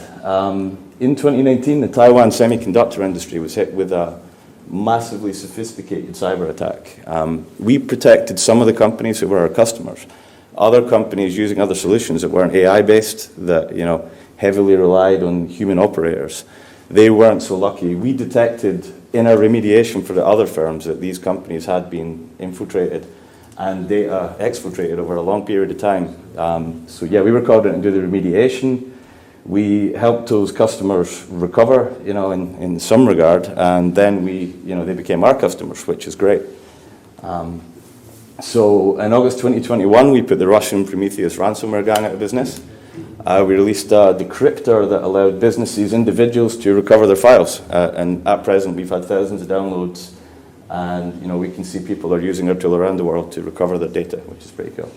In 2019, the Taiwan semiconductor industry was hit with a massively sophisticated cyber attack. We protected some of the companies who were our customers. Other companies using other solutions that weren't AI-based, that heavily relied on human operators, they weren't so lucky. We detected in our remediation for the other firms that these companies had been infiltrated and data exfiltrated over a long period of time. We were called in to do the remediation. We helped those customers recover, in some regard, and then they became our customers, which is great. So in August 2021, we put the Russian Prometheus ransomware gang out of business. We released a decryptor that allowed businesses, individuals to recover their files. And at present, we've had thousands of downloads. And we can see people are using our tool around the world to recover their data, which is pretty cool.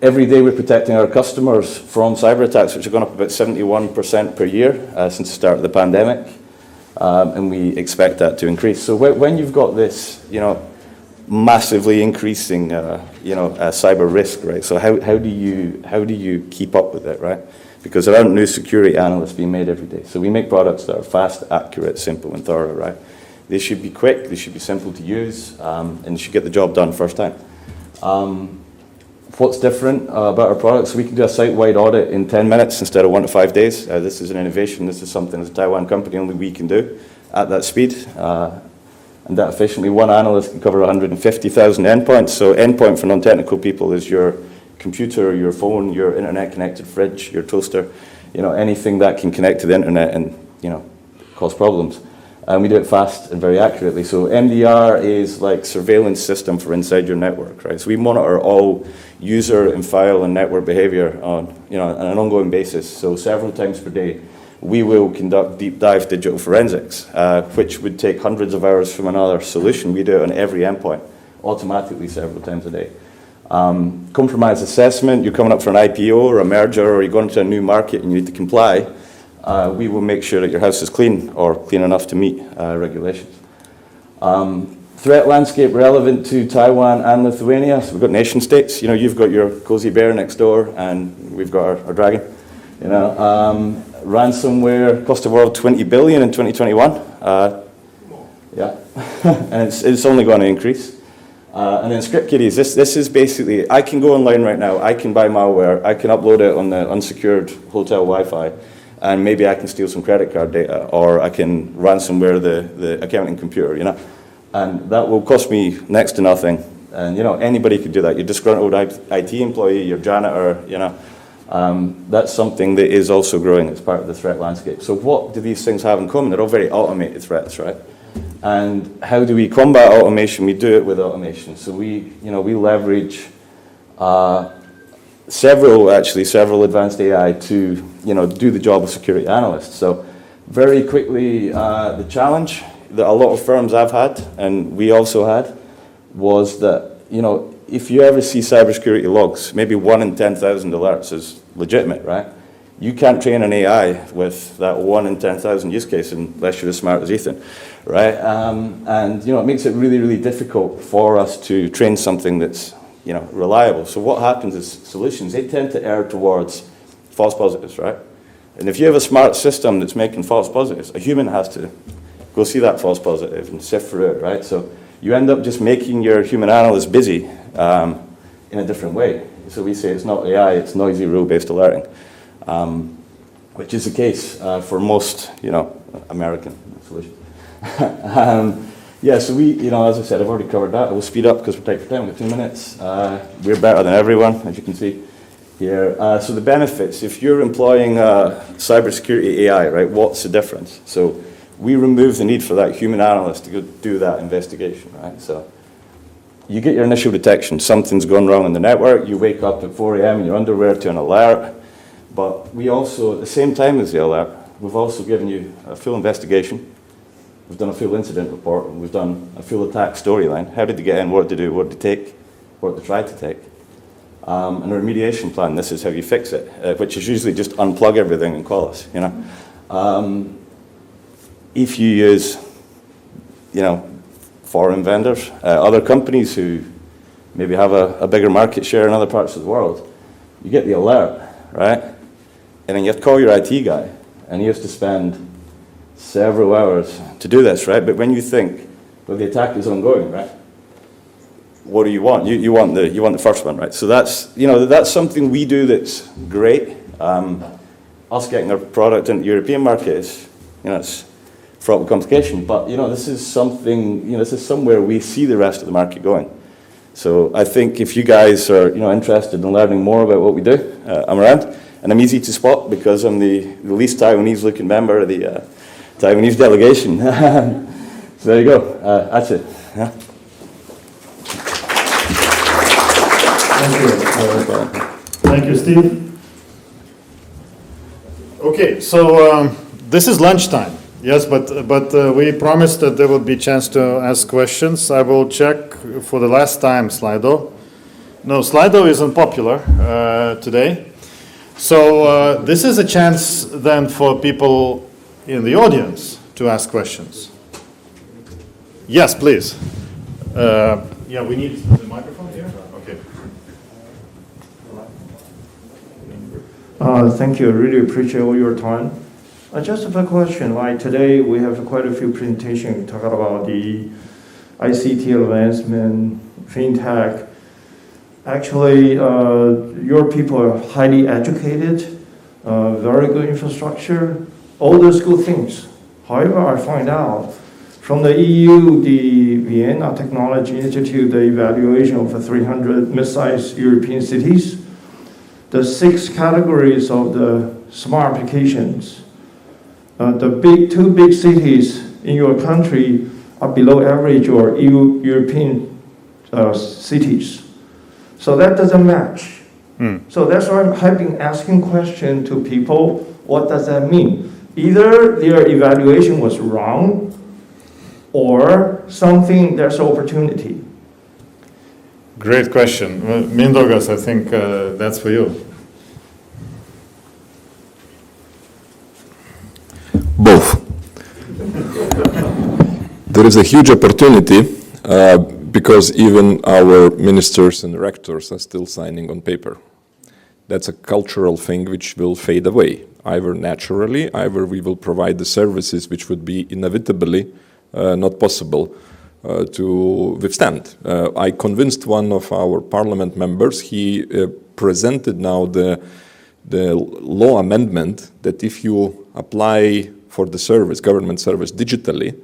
Every day we're protecting our customers from cyber attacks, which have gone up about 71% per year since the start of the pandemic. And we expect that to increase. So when you've got this, massively increasing, cyber risk, right? So how do you keep up with it, right? Because there aren't new security analysts being made every day. So we make products that are fast, accurate, simple, and thorough, right? They should be quick, they should be simple to use, and you should get the job done first time. What's different about our products? We can do a site-wide audit in 10 minutes instead of 1 to 5 days. This is an innovation. This is something as a Taiwan company only we can do at that speed. And that efficiently, one analyst can cover 150,000 endpoints. So endpoint for non-technical people is your computer, your phone, your internet-connected fridge, your toaster, anything that can connect to the internet and, cause problems. and we do it fast and very accurately. So MDR is like surveillance system for inside your network, right? So we monitor all user and file and network behavior on an ongoing basis. So several times per day, we will conduct deep dive digital forensics, which would take hundreds of hours from another solution. We do it on every endpoint, automatically several times a day. Compromise assessment, you're coming up for an IPO or a merger, or you're going to a new market and you need to comply. We will make sure that your house is clean or clean enough to meet regulations. Threat landscape relevant to Taiwan and Lithuania. So we've got nation states. You've got your cozy bear next door, and we've got our dragon. Ransomware cost the world $20 billion in 2021. Yeah, and it's only going to increase. And then script kiddies. This is basically, I can go online right now. I can buy malware. I can upload it on the unsecured hotel Wi-Fi. And maybe I can steal some credit card data, or I can ransomware the accounting computer, and that will cost me next to nothing. And anybody could do that. Your disgruntled IT employee, your janitor, that's something that is also growing as part of the threat landscape. So what do these things have in common? They're all very automated threats, right? And how do we combat automation? We do it with automation. So we leverage several advanced AI to do the job of security analysts. So very quickly, the challenge that a lot of firms have had, and we also had, was that if you ever see cybersecurity logs, maybe 1 in 10,000 alerts is legitimate, right? You can't train an AI with that 1 in 10,000 use case unless you're as smart as Ethan, right? And it makes it really, really difficult for us to train something that's reliable. So what happens is solutions, they tend to err towards false positives, right? And if you have a smart system that's making false positives, a human has to go see that false positive and sift through it, right? So you end up just making your human analyst busy in a different way. So we say it's not AI, it's noisy rule-based alerting, which is the case for most, American solutions. Yeah, so we, as I said, I've already covered that. I will speed up because we're tight for time. We've got 2 minutes. We're better than everyone, as you can see here. So the benefits, if you're employing cybersecurity AI, right, what's the difference? So we remove the need for that human analyst to go do that investigation, right? So you get your initial detection. Something's gone wrong in the network. You wake up at 4 a.m. in your underwear to an alert. But we also, at the same time as the alert, we've also given you a full investigation. We've done a full incident report, and we've done a full attack storyline. How did they get in, what did they do, what did they take, what did they try to take. And a remediation plan, this is how you fix it, which is usually just unplug everything and call us, If you use, foreign vendors, other companies who maybe have a bigger market share in other parts of the world, you get the alert, right? And then you have to call your IT guy, and he has to spend several hours to do this, right? But when you think, well, the attack is ongoing, right? What do you want? You want the first one, right? So that's that's something we do that's great. Us getting our product into the European market is it's fraught with complication, but this is something this is somewhere we see the rest of the market going. So I think if you guys are interested in learning more about what we do, I'm around, and I'm easy to spot because I'm the least Taiwanese-looking member of the Taiwanese delegation. So there you go. That's it. Yeah. Thank you. Thank you, Steve. Okay, so this is lunchtime. Yes, but we promised that there would be a chance to ask questions. I will check for the last time Slido. No, Slido is unpopular today. So this is a chance then for people in the audience to ask questions. Yes, please. Yeah, we need the microphone here. Okay. Thank you. I really appreciate all your time. Just a question. Like today, we have quite a few presentations talking about the ICT advancement, Fintech. Actually, your people are highly educated, very good infrastructure, all those good things. However, I find out from the EU, the Vienna Technology Institute, the evaluation of 300 mid-sized European cities, the 6 categories of the smart applications. The two big cities in your country are below average or European cities. So that doesn't match. So that's why I've been asking questions to people, what does that mean? Either their evaluation was wrong or something, there's opportunity. Great question. Mindaugas, I think that's for you. Both. There is a huge opportunity because even our ministers and rectors are still signing on paper. That's a cultural thing which will fade away, either naturally, either we will provide the services which would be inevitably not possible to withstand. I convinced one of our parliament members, he presented now the law amendment that if you apply for the service, government service digitally,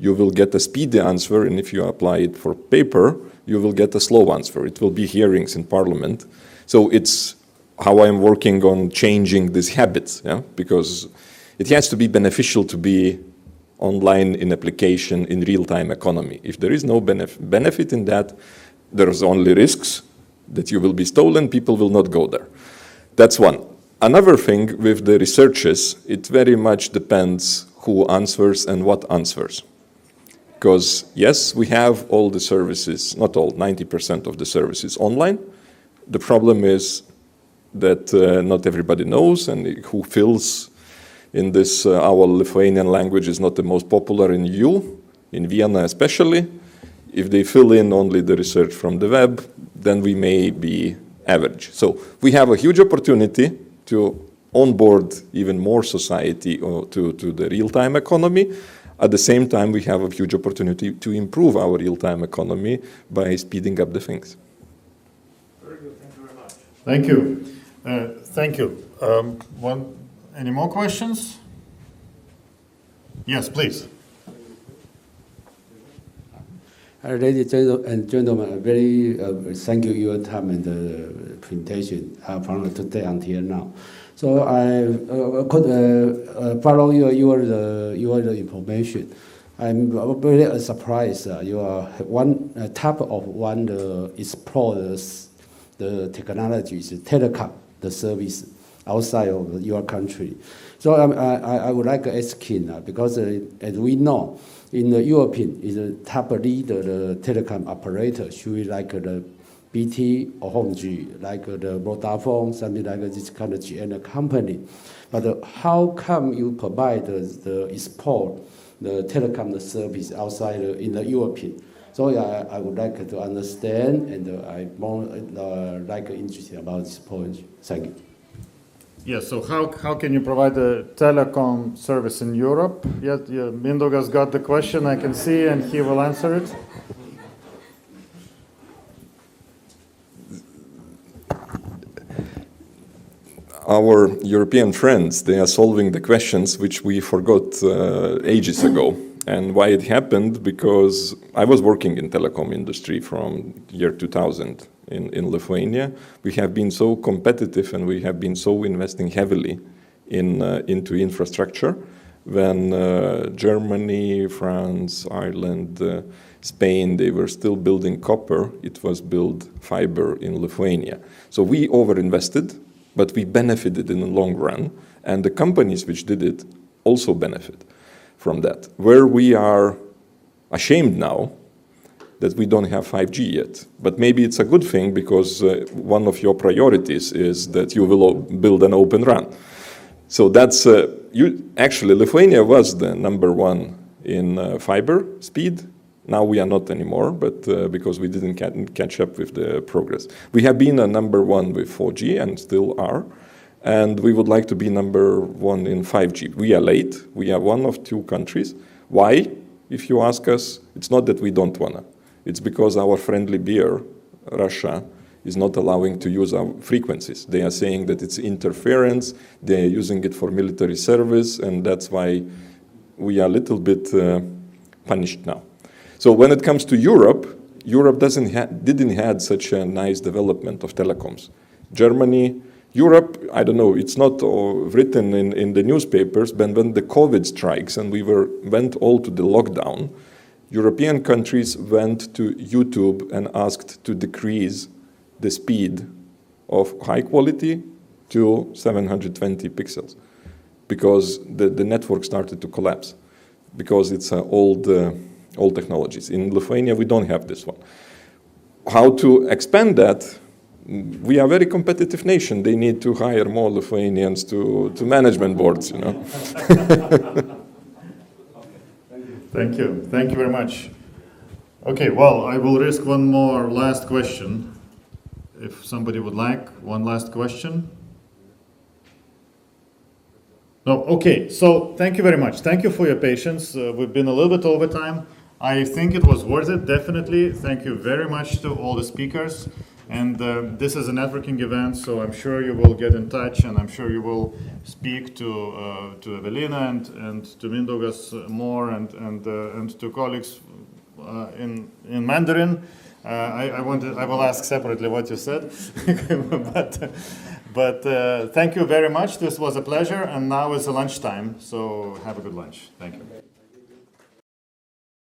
you will get a speedy answer, and if you apply it for paper, you will get a slow answer. It will be hearings in parliament. So it's how I'm working on changing these habits, yeah? Because it has to be beneficial to be online in application in real-time economy. If there is no benefit in that, there's only risks that you will be stolen, people will not go there. That's one. Another thing with the researches, it very much depends who answers and what answers. Because yes, we have all the services, not all, 90% of the services online. The problem is that not everybody knows, and who fills in this, our Lithuanian language is not the most popular in EU, in Vienna especially. If they fill in only the research from the web, then we may be average. So we have a huge opportunity to onboard even more society to the real-time economy. At the same time, we have a huge opportunity to improve our real-time economy by speeding up the things. Very good, thank you very much. Thank you. Thank you. Any more questions? Yes, please. Ladies and gentlemen, very thank you your time and the presentation from today until now. So I could follow your information. I'm very surprised. You are one type of one explores the technologies, telecom, the service outside of your country. So I would like to ask him because as we know, in the European is a top leader, the telecom operator, should be like the BT or HomeG, like the Vodafone, something like this kind of GN company. But how come you provide the export, the telecom the service outside in the European? So I would like to understand, and I'm more like interested about this point. Thank you. Yes, so how can you provide the telecom service in Europe? Mindaugas got the question, I can see, and he will answer it. Our European friends, they are solving the questions which we forgot ages ago. And why it happened, because I was working in telecom industry from year 2000 in Lithuania. We have been so competitive and we have been so investing heavily into infrastructure. When Germany, France, Ireland, Spain, they were still building copper, it was built fiber in Lithuania. So we overinvested, but we benefited in the long run. And the companies which did it also benefit from that. Where we are ashamed now that we don't have 5G yet. But maybe it's a good thing because one of your priorities is that you will build an Open RAN. So that's, actually Lithuania was the #1 in fiber speed. Now we are not anymore, but because we didn't catch up with the progress. We have been a #1 with 4G and still are. And we would like to be #1 in 5G. We are late. We are one of 2 countries. Why? If you ask us, it's not that we don't wanna. It's because our friendly bear, Russia, is not allowing to use our frequencies. They are saying that it's interference. They are using it for military service, and that's why we are a little bit punished now. So when it comes to Europe, Europe didn't have such a nice development of telecoms. Germany Europe, I don't know, it's not written in the newspapers, but when the COVID strikes and we went all to the lockdown, European countries went to YouTube and asked to decrease the speed of high quality to 720 pixels because the network started to collapse because it's old technologies. In Lithuania, we don't have this one. How to expand that? We are a very competitive nation. They need to hire more Lithuanians to management boards, you know. Thank you. Thank you very much. Okay, well, I will risk one more last question. If somebody would like one last question. No, okay, so thank you very much. Thank you for your patience. We've been a little bit over time. I think it was worth it, definitely. Thank you very much to all the speakers. And this is a networking event, so I'm sure you will get in touch, and I'm sure you will speak to Evelina and to Mindaugas more, and to colleagues in Mandarin. I will ask separately what you said, but thank you very much. This was a pleasure, and now is lunchtime, so have a good lunch. Thank you.